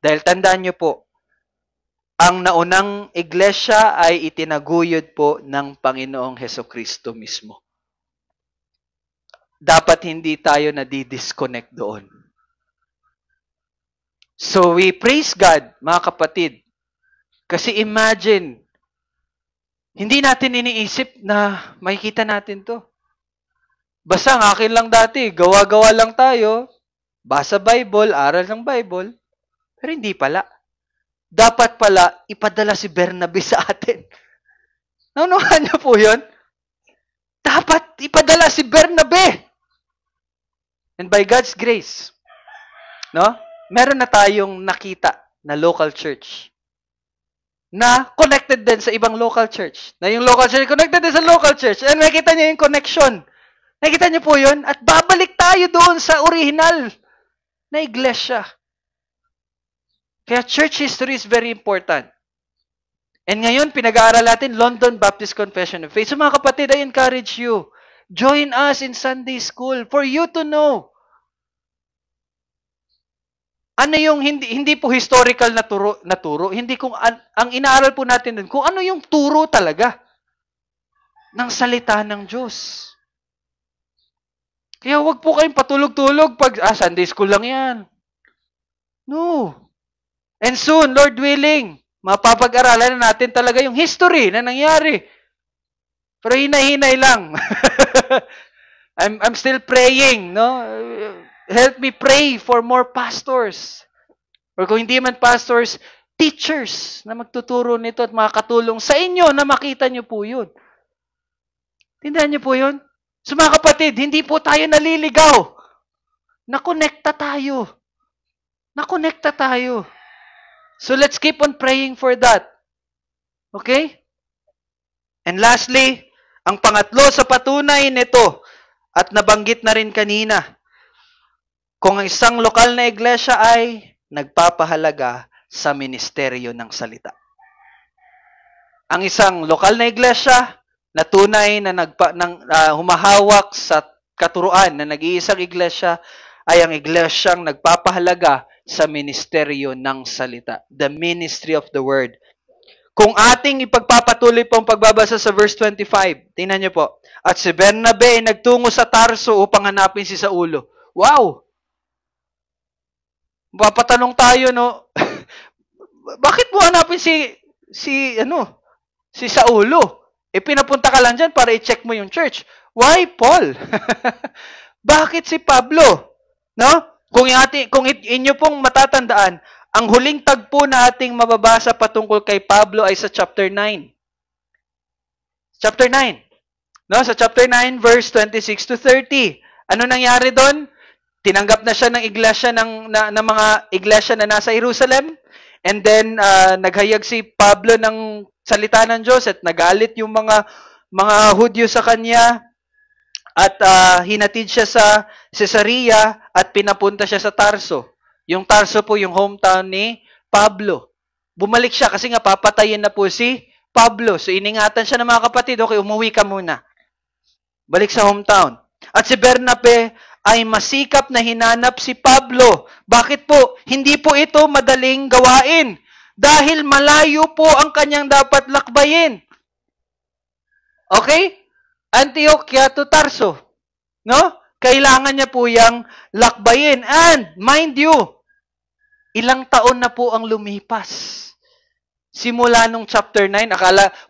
Dahil tandaan nyo po, ang naunang iglesia ay itinaguyod po ng Panginoong Hesukristo mismo. Dapat hindi tayo nadi-disconnect doon. So, we praise God, mga kapatid. Kasi imagine, hindi natin iniisip na makikita natin to. Basta ang akin lang dati, gawa-gawa lang tayo, basa Bible, aral ng Bible, pero hindi pala. Dapat pala, ipadala si Bernabe sa atin. Naunuhan niyo po yun? Dapat ipadala si Bernabe. And by God's grace, no? Meron na tayong nakita na local church na connected din sa ibang local church. Na yung local church connected din sa local church. And nakita niyo yung connection. Nakita niyo po yun? At babalik tayo doon sa original na iglesia. Kaya church history is very important. And ngayon, pinag-aaral natin London Baptist Confession of Faith. So mga kapatid, I encourage you, join us in Sunday school for you to know Ano yung hindi po historical na turo, hindi kung ang inaaral po natin dun, kung ano yung turo talaga ng salita ng Diyos. Kaya wag po kayong patulog-tulog pag Sunday school lang yan. No. And soon, Lord willing, mapapag-aralan na natin talaga yung history na nangyari. Pero hinay-hinay lang. I'm still praying, no? Help me pray for more pastors. Or kung hindi man pastors, teachers na magtuturo nito at makakatulong sa inyo na makita nyo po yun. Tindahan nyo po yun? So mga kapatid, hindi po tayo naliligaw. Nakonekta tayo. Nakonekta tayo. So let's keep on praying for that. Okay? And lastly, ang pangatlo sa patunay nito, at nabanggit na rin kanina, kung ang isang lokal na iglesia ay nagpapahalaga sa ministeryo ng salita. Ang isang lokal na iglesia na tunay na humahawak sa katuruan na nag-iisang iglesia ay ang iglesyang nagpapahalaga sa ministeryo ng salita. The ministry of the word. Kung ating ipagpapatuloy po ang pagbabasa sa verse 25, tingnan niyo po. At si Bernabe ay nagtungo sa Tarso upang hanapin si Saulo. Wow! Papatanong tayo, no? Bakit mo hanapin si Saulo? Pinapunta ka lang dyan para i-check mo yung church. Why Paul? Bakit si Pablo? No? Kung inyo pong matatandaan, ang huling tagpo na ating mababasa patungkol kay Pablo ay sa chapter 9. Chapter 9. No, sa chapter 9 verse 26 to 30. Ano nangyari doon? Tinanggap na siya ng iglesia ng mga iglesia na nasa Jerusalem, and then naghayag si Pablo ng salita ng Diyos at nagalit yung mga Hudyo sa kanya at hinatid siya sa Caesarea at pinapunta siya sa Tarso. Yung Tarso po yung hometown ni Pablo. Bumalik siya kasi nga papatayin na po si Pablo. So iningatan siya ng mga kapatid, okay, umuwi ka muna. Balik sa hometown. At si Bernabe ay masikap na hinanap si Pablo. Bakit po? Hindi po ito madaling gawain. Dahil malayo po ang kanyang dapat lakbayin. Okay? Antioquia to Tarso. No? Kailangan niya po yung lakbayin. And, mind you, ilang taon na po ang lumipas. Simula nung chapter 9,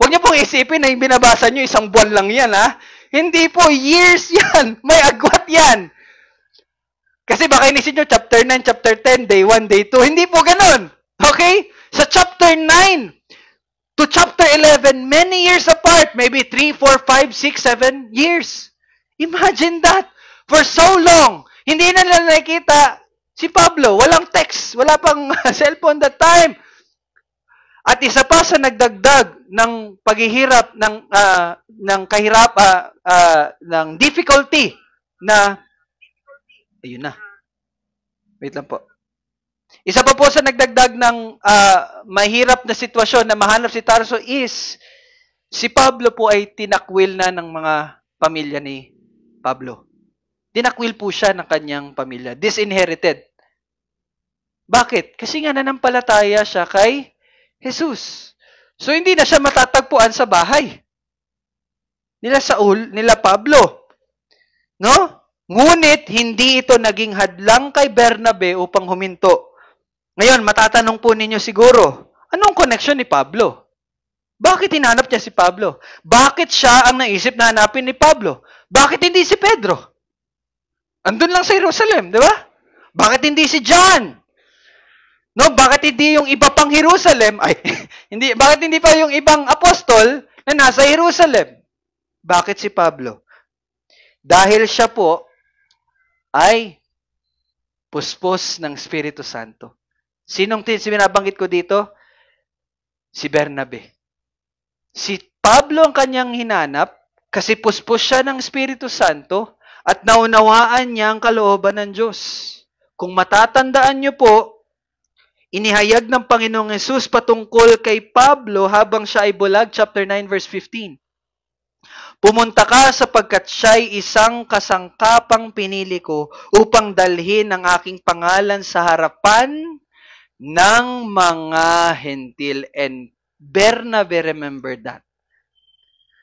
huwag niyo pong isipin na yung binabasa niyo, isang buwan lang yan, ha? Hindi po, years yan. May agwat yan. Kasi baka inisip nyo, chapter 9, chapter 10, day 1, day 2. Hindi po ganun. Okay? Sa chapter 9 to chapter 11, many years apart. Maybe 3, 4, 5, 6, 7 years. Imagine that. For so long. Hindi na nila nakikita si Pablo. Walang text. Wala pang cellphone that time. At isa pa sa nagdagdag ng paghihirap, ng difficulty na ayun na. Wait lang po. Isa pa po sa nagdagdag ng mahirap na sitwasyon na mahanap si Tarso is si Pablo po ay tinakwil na ng mga pamilya ni Pablo. Tinakwil po siya ng kanyang pamilya. Disinherited. Bakit? Kasi nga nanampalataya siya kay Jesus. So hindi na siya matatagpuan sa bahay nila Saul, nila Pablo. No? Ngunit, hindi ito naging hadlang kay Bernabe upang huminto. Ngayon, matatanong po ninyo siguro, anong connection ni Pablo? Bakit hinanap niya si Pablo? Bakit siya ang naisip na hanapin ni Pablo? Bakit hindi si Pedro? Andun lang sa Jerusalem, di ba? Bakit hindi si John? No, bakit hindi yung iba pang Jerusalem? Bakit hindi pa yung ibang apostol na nasa Jerusalem? Bakit si Pablo? Dahil siya po ay puspos ng Espiritu Santo. Sinong binabanggit ko dito? Si Bernabe. Si Pablo ang kanyang hinanap kasi puspos siya ng Espiritu Santo at naunawaan niya ang kalooban ng Diyos. Kung matatandaan niyo po, inihayag ng Panginoong Hesus patungkol kay Pablo habang siya ay bulag, chapter 9, verse 15. Pumunta ka sapagkat siya'y isang kasangkapang pinili ko upang dalhin ang aking pangalan sa harapan ng mga hentil. And Bernabe remember that.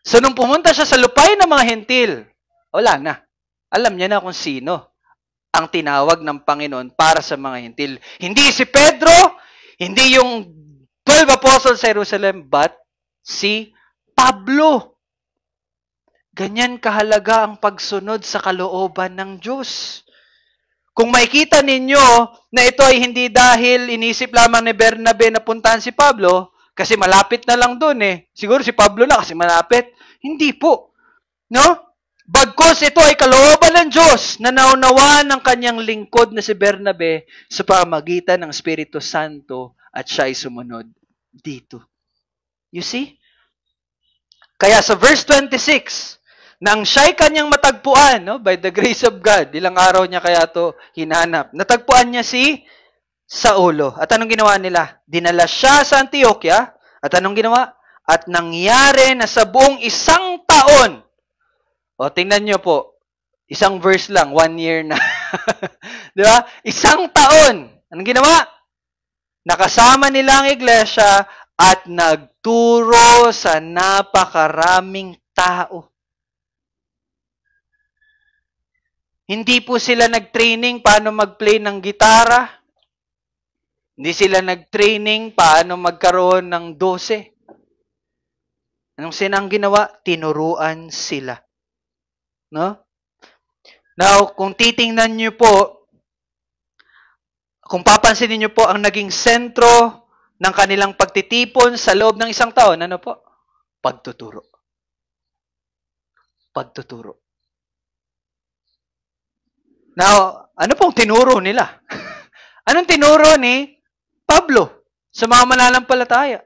So, nung pumunta siya sa lupay ng mga hentil, wala na. Alam niya na kung sino ang tinawag ng Panginoon para sa mga hentil. Hindi si Pedro, hindi yung 12 apostles sa Jerusalem, but si Pablo. Ganyan kahalaga ang pagsunod sa kalooban ng Diyos. Kung makikita ninyo na ito ay hindi dahil inisip lamang ni Bernabe na puntahan si Pablo, kasi malapit na lang doon eh. Siguro si Pablo na kasi malapit. Hindi po. No? Bagkus ito ay kalooban ng Diyos na naunawaan ng kanyang lingkod na si Bernabe sa pamamagitan ng Espiritu Santo at siya ay sumunod dito. You see? Kaya sa verse 26, nang siya'y kanyang matagpuan, no, by the grace of God, ilang araw niya kaya to hinanap. Natagpuan niya si Saulo. At anong ginawa nila? Dinala siya sa Antioquia. At anong ginawa? At nangyari na sa buong 1 taon. O, tingnan niyo po. Isang verse lang, 1 year na. Di ba? 1 taon. Anong ginawa? Nakasama nila ang iglesia at nagturo sa napakaraming tao. Hindi po sila nag-training paano mag-play ng gitara. Hindi sila nag-training paano magkaroon ng 12. Anong sinang ginawa? Tinuruan sila. No? Now, kung titingnan niyo po, kung papansinin niyo po ang naging sentro ng kanilang pagtitipon sa loob ng 1 taon, ano po? Pagtuturo. Pagtuturo. Now, ano pong tinuro nila? Anong tinuro ni Pablo sa mga mananampalataya?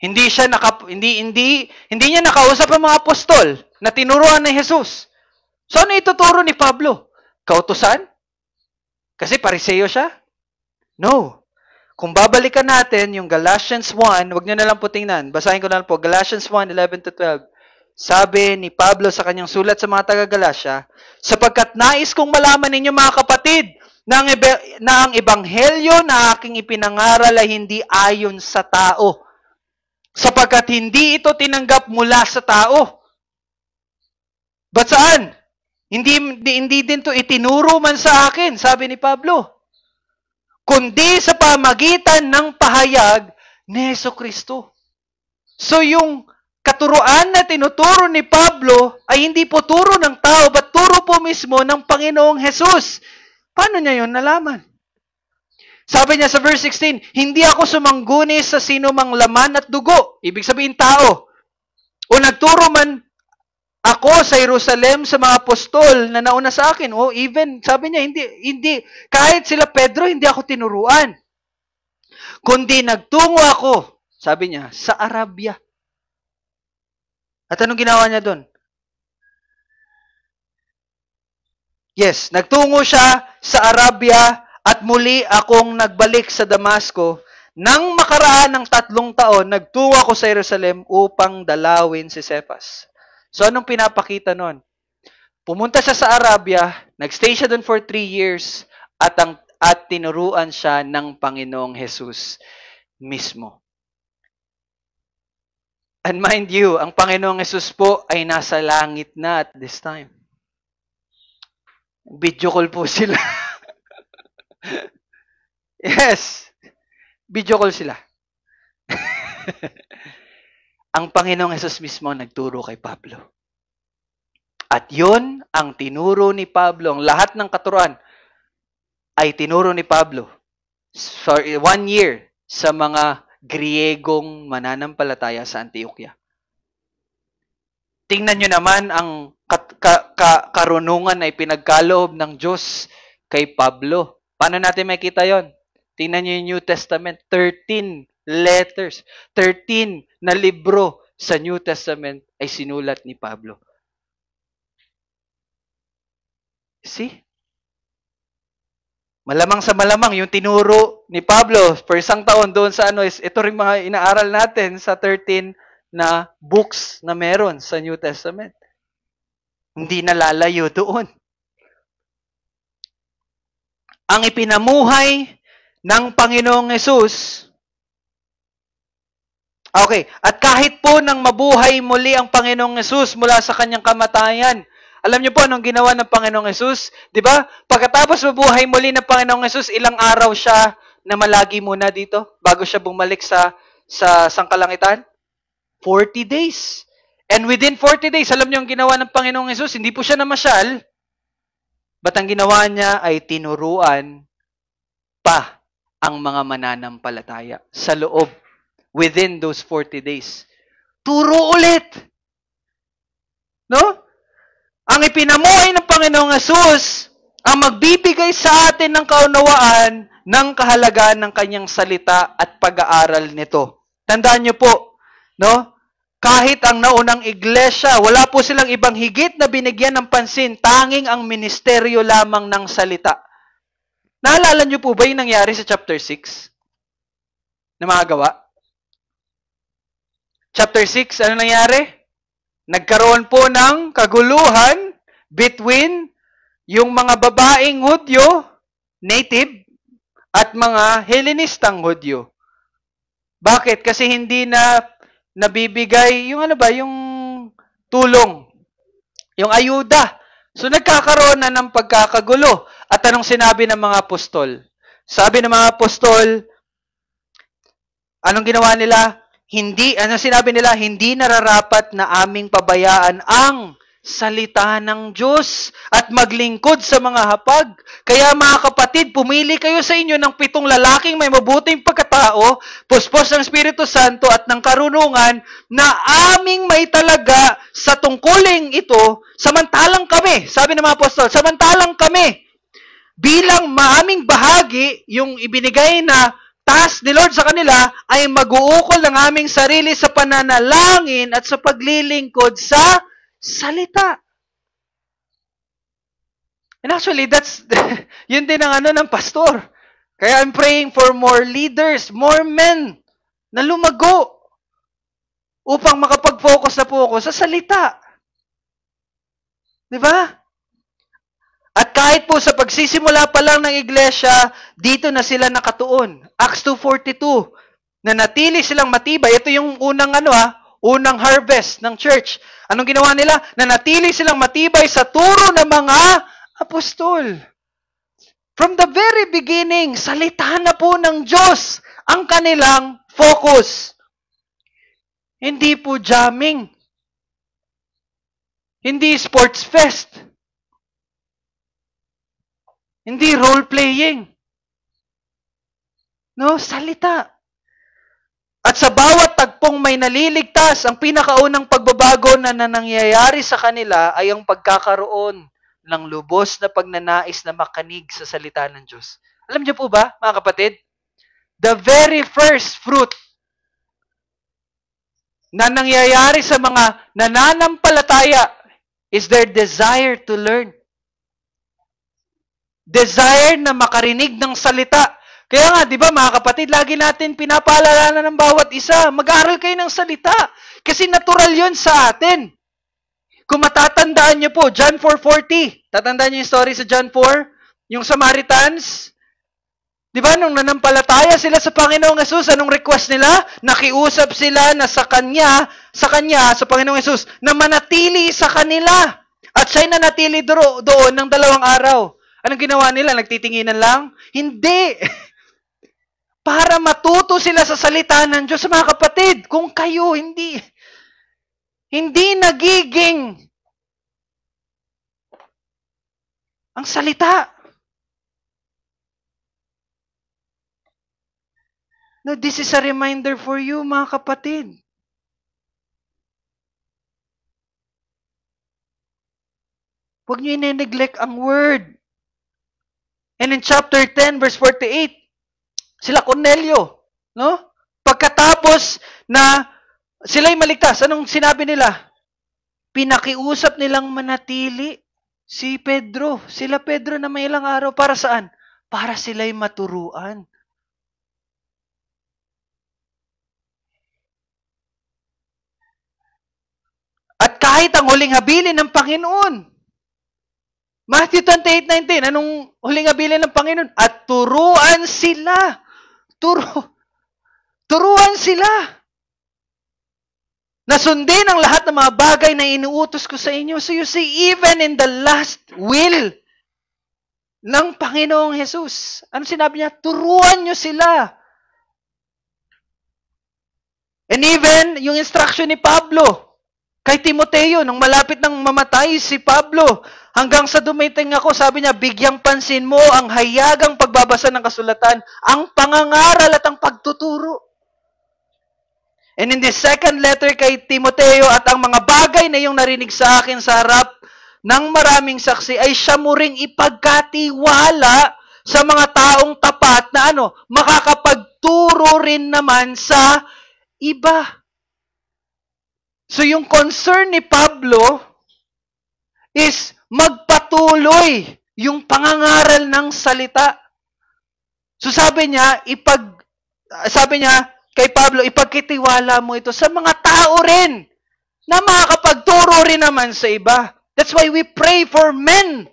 Hindi niya nakausap ang mga apostol na tinuruan ni Jesus. So, ano ituturo ni Pablo? Kautusan? Kasi pariseo siya? No. Kung babalikan natin yung Galatians 1, wag niyo na lang po tingnan. Basahin ko na lang po. Galatians 1, 11-12. Sabi ni Pablo sa kanyang sulat sa mga taga-Galatia, sapagkat nais kong malaman ninyo mga kapatid, na ang ebanghelyo na aking ipinangaral ay hindi ayon sa tao. Sapagkat hindi ito tinanggap mula sa tao. But saan? Hindi din to itinuro man sa akin, sabi ni Pablo. Kundi sa pamagitan ng pahayag ni Jesucristo. So yung katuruan na tinuturo ni Pablo ay hindi po turo ng tao, but turo po mismo ng Panginoong Jesus. Paano niya yun nalaman? Sabi niya sa verse 16, hindi ako sumangguni sa sino mang laman at dugo. Ibig sabihin tao. O nagturo man ako sa Jerusalem sa mga apostol na nauna sa akin. O even, sabi niya, hindi. Kahit sila Pedro, hindi ako tinuruan. Kundi nagtungo ako, sabi niya, sa Arabia. At anong ginawa niya doon? Yes, nagtungo siya sa Arabia at muli akong nagbalik sa Damasco. Nang makaraan ng 3 taon, nagtungo ako sa Jerusalem upang dalawin si Cephas. So, anong pinapakita nun? Pumunta siya sa Arabia, nagstay siya doon for 3 years, at tinuruan siya ng Panginoong Jesus mismo. And mind you, ang Panginoong Jesus po ay nasa langit na at this time. Video call po sila. Yes. Video call sila. Ang Panginoong Jesus mismo nagturo kay Pablo. At yun ang tinuro ni Pablo. Ang lahat ng katuruan ay tinuro ni Pablo for 1 year sa mga Griegong mananampalataya sa Antioquia. Tingnan nyo naman ang karunungan na ipinagkaloob ng Diyos kay Pablo. Paano natin makita yon? Tingnan nyo yung New Testament, 13 letters, 13 na libro sa New Testament ay sinulat ni Pablo. See? Malamang sa malamang, yung tinuro ni Pablo for 1 taon doon sa ito rin mga inaaral natin sa 13 na books na meron sa New Testament. Hindi nalalayo doon. Ang ipinamuhay ng Panginoong Hesus. Okay, at kahit po nang mabuhay muli ang Panginoong Hesus mula sa kanyang kamatayan, alam niyo po anong ginawa ng Panginoong Hesus? 'Di ba? Pagkatapos mabuhay muli ng Panginoong Hesus, ilang araw siya na malagi muna dito bago siya bumalik sa sangkalangitan? 40 days. And within 40 days, alam niyo ang ginawa ng Panginoong Hesus? Hindi po siya namasyal. But ang ginawa niya ay tinuruan pa ang mga mananampalataya sa loob within those 40 days. Turo ulit. No? Ang ipinamuhay ng Panginoong Hesus ang magbibigay sa atin ng kaunawaan ng kahalagaan ng kanyang salita at pag-aaral nito. Tandaan niyo po, no? Kahit ang naunang iglesia, wala po silang ibang higit na binigyan ng pansin, tanging ang ministeryo lamang ng salita. Naalala niyo po ba yung nangyari sa chapter 6? Na mga gawa? Chapter 6, ano nangyari? Nagkaroon po ng kaguluhan between yung mga babaeng Hudyo, native, at mga Hellenistang Hudyo. Bakit? Kasi hindi na nabibigay yung yung tulong, yung ayuda. So nagkakaroon na ng pagkakagulo. At anong sinabi ng mga apostol? Sabi ng mga apostol, anong ginawa nila? Sinabi nila? Hindi nararapat na aming pabayaan ang salita ng Diyos at maglingkod sa mga hapag. Kaya mga kapatid, pumili kayo sa inyo ng 7 lalaking may mabuting pagkatao, puspos ng Espiritu Santo at ng karunungan na aming maitalaga sa tungkuling ito, samantalang kami, sabi ng mga apostol, samantalang kami, bilang maaming bahagi, yung ibinigay na task ni Lord sa kanila, ay mag-uukol ng aming sarili sa pananalangin at sa paglilingkod sa salita. And actually, that's yun din ang ng pastor. Kaya I'm praying for more leaders, more men na lumago upang makapag-focus na po ako sa salita. Di ba? At kahit po sa pagsisimula pa lang ng iglesia, dito na sila nakatuon. Acts 2:42, na natili silang matibay. Ito yung unang unang harvest ng church. Anong ginawa nila? Nanatili silang matibay sa turo ng mga apostol. From the very beginning, salita na po ng Diyos ang kanilang focus. Hindi po jamming. Hindi sports fest. Hindi role-playing. No, salita. At sa bawat tagpong may naliligtas, ang pinakaunang pagbabago na nangyayari sa kanila ay ang pagkakaroon ng lubos na pagnanais na makanig sa salita ng Diyos. Alam niyo po ba, mga kapatid? The very first fruit na nangyayari sa mga nananampalataya is their desire to learn. Desire na makarinig ng salita. Kaya nga, di ba mga kapatid, lagi natin pinapaalala ng bawat isa, mag-aaral kayo ng salita. Kasi natural yon sa atin. Kung matatandaan niyo po, John 4:40. Tatandaan niyo yung story sa John 4? Yung Samaritans? Di ba, nung nanampalataya sila sa Panginoong Hesus, anong request nila? Nakiusap sila na sa Panginoong Hesus, na manatili sa kanila. At siya'y nanatili doon ng 2 araw. Anong ginawa nila? Nagtitinginan lang? Hindi! Para matuto sila sa salita ng Diyos. Mga kapatid, kung kayo hindi nagiging ang salita. No, this is a reminder for you, mga kapatid. Huwag niyo i-neglect ang word. And in chapter 10, verse 48, sila Cornelio, no? Pagkatapos na sila'y maligtas, anong sinabi nila? Pinakiusap nilang manatili si Pedro. Sila Pedro na may ilang araw. Para saan? Para sila'y maturuan. Kahit ang huling habilin ng Panginoon. Matthew 28:19, anong huling habilin ng Panginoon? At turuan sila. Turuan sila. Nasundin ang lahat ng mga bagay na inuutos ko sa inyo. So you see, even in the last will ng Panginoong Jesus, ano sinabi niya? Turuan nyo sila. And even yung instruction ni Pablo kay Timoteo, nung malapit nang mamatay si Pablo, hanggang sa dumating ako, sabi niya, bigyang pansin mo ang hayagang pagbabasa ng kasulatan, ang pangangaral at ang pagtuturo. And in the second letter kay Timoteo, at ang mga bagay na iyong narinig sa akin sa harap ng maraming saksi, ay siya mo ring ipagkatiwala sa mga taong tapat na makakapagturo rin naman sa iba. So yung concern ni Pablo is magpatuloy yung pangangaral ng salita. So sabi niya kay Pablo, ipagkitiwala mo ito sa mga tao rin na makakapagturo rin naman sa iba. That's why we pray for men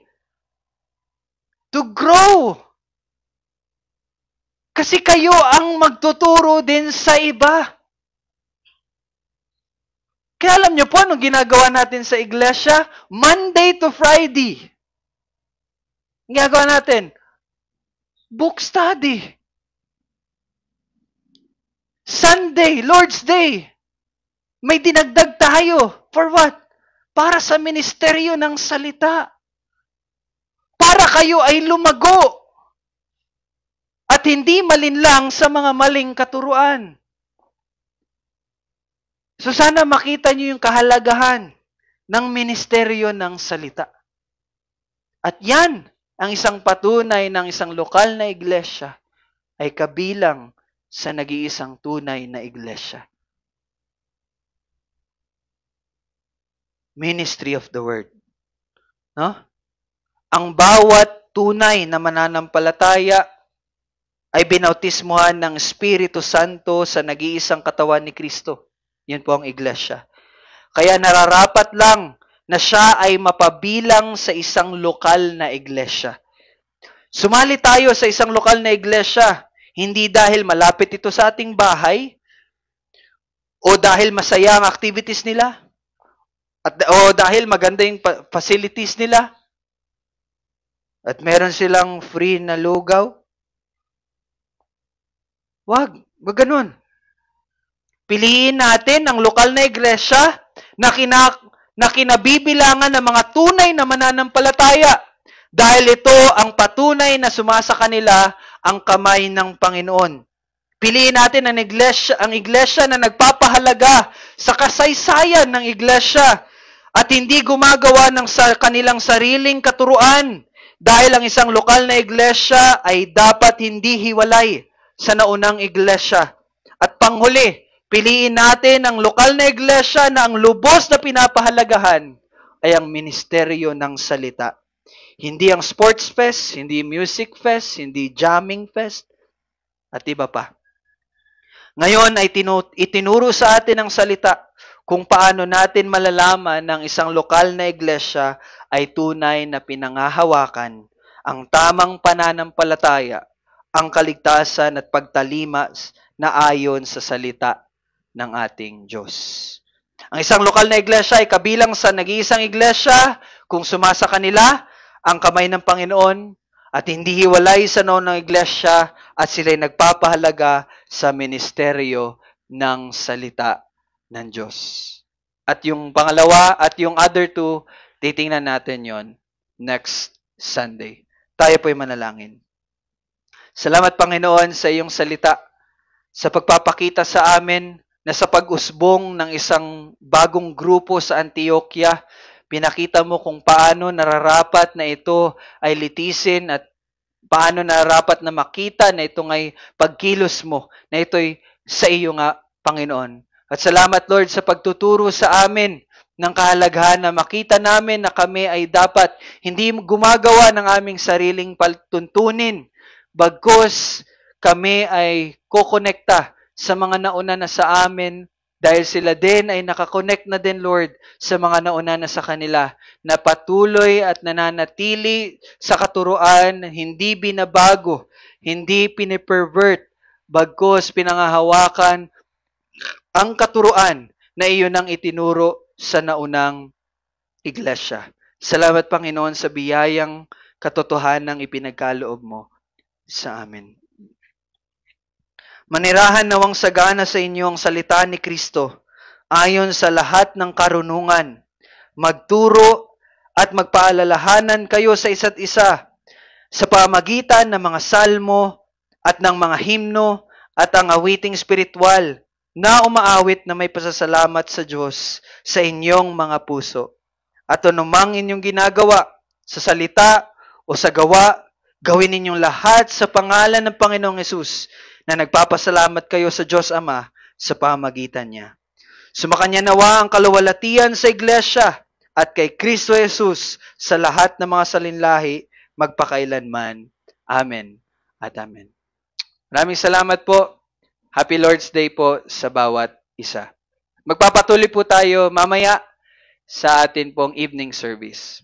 to grow. Kasi kayo ang magtuturo din sa iba. Kaya alam niyo po, anong ginagawa natin sa iglesia? Monday to Friday. Ginagawa natin, book study. Sunday, Lord's Day. May dinagdag tayo. For what? Para sa ministeryo ng salita. Para kayo ay lumago. At hindi malinlang sa mga maling katuruan. So sana makita niyo yung kahalagahan ng ministeryo ng salita. At yan, ang isang patunay ng isang lokal na iglesia ay kabilang sa nag-iisang tunay na iglesia. Ministry of the Word. No? Ang bawat tunay na mananampalataya ay binautismuhan ng Espiritu Santo sa nag-iisang katawan ni Kristo. Yan po ang iglesia. Kaya nararapat lang na siya ay mapabilang sa isang lokal na iglesia. Sumali tayo sa isang lokal na iglesia, hindi dahil malapit ito sa ating bahay, o dahil masaya ang activities nila, o dahil maganda yung facilities nila, at meron silang free na lugaw. Wag ganun. Piliin natin ang lokal na iglesia na kinabibilangan ng mga tunay na mananampalataya dahil ito ang patunay na sumasa kanila ang kamay ng Panginoon. Piliin natin ang iglesia na nagpapahalaga sa kasaysayan ng iglesia at hindi gumagawa ng kanilang sariling katuruan dahil ang isang lokal na iglesia ay dapat hindi hiwalay sa naunang iglesia. At panghuli, piliin natin ang lokal na iglesia na ang lubos na pinapahalagahan ay ang ministeryo ng salita. Hindi ang sports fest, hindi music fest, hindi jamming fest, at iba pa. Ngayon ay itinuro sa atin ang salita kung paano natin malalaman ng isang lokal na iglesia ay tunay na pinangahawakan ang tamang pananampalataya, ang kaligtasan at pagtalimas na ayon sa salita ng ating Diyos. Ang isang lokal na iglesia ay kabilang sa nag-iisang iglesia kung sumasa kanila ang kamay ng Panginoon at hindi hiwalay sa noon ng iglesia at sila'y nagpapahalaga sa ministeryo ng salita ng Diyos. At yung pangalawa at yung other two, titingnan natin yon next Sunday. Tayo po'y manalangin. Salamat Panginoon sa iyong salita, sa pagpapakita sa amin na sa pag-usbong ng isang bagong grupo sa Antioquia, pinakita mo kung paano nararapat na ito ay litisin at paano nararapat na makita na ito ay pagkilos mo, na ito'y sa iyo nga, Panginoon. At salamat, Lord, sa pagtuturo sa amin ng kahalagahan na makita namin na kami ay dapat hindi gumagawa ng aming sariling paltuntunin, bagkus kami ay kokonekta sa mga nauna na sa amin Dahil sila din ay nakakonect na din, Lord, sa mga nauna na sa kanila, na patuloy at nananatili sa katuruan, hindi binabago, hindi pinipervert, bagkus pinangahawakan ang katuruan na iyon ang itinuro sa naunang iglesia. Salamat, Panginoon, sa biyayang katotohanang ipinagkaloob mo sa amin. Manirahan nawang sagana sa inyo ang salita ni Kristo ayon sa lahat ng karunungan. Magturo at magpaalalahanan kayo sa isa't isa sa pamagitan ng mga salmo at ng mga himno at ang awiting spiritual na umaawit na may pasasalamat sa Diyos sa inyong mga puso. At anumang inyong ginagawa sa salita o sa gawa, gawin ninyong lahat sa pangalan ng Panginoong Hesus na nagpapasalamat kayo sa Diyos Ama sa pamagitan niya. Sumakanya nawa ang kaluwalhatian sa iglesia at kay Kristo Jesus sa lahat ng mga salinlahi magpakailanman. Amen at amen. Maraming salamat po. Happy Lord's Day po sa bawat isa. Magpapatuloy po tayo mamaya sa atin pong evening service.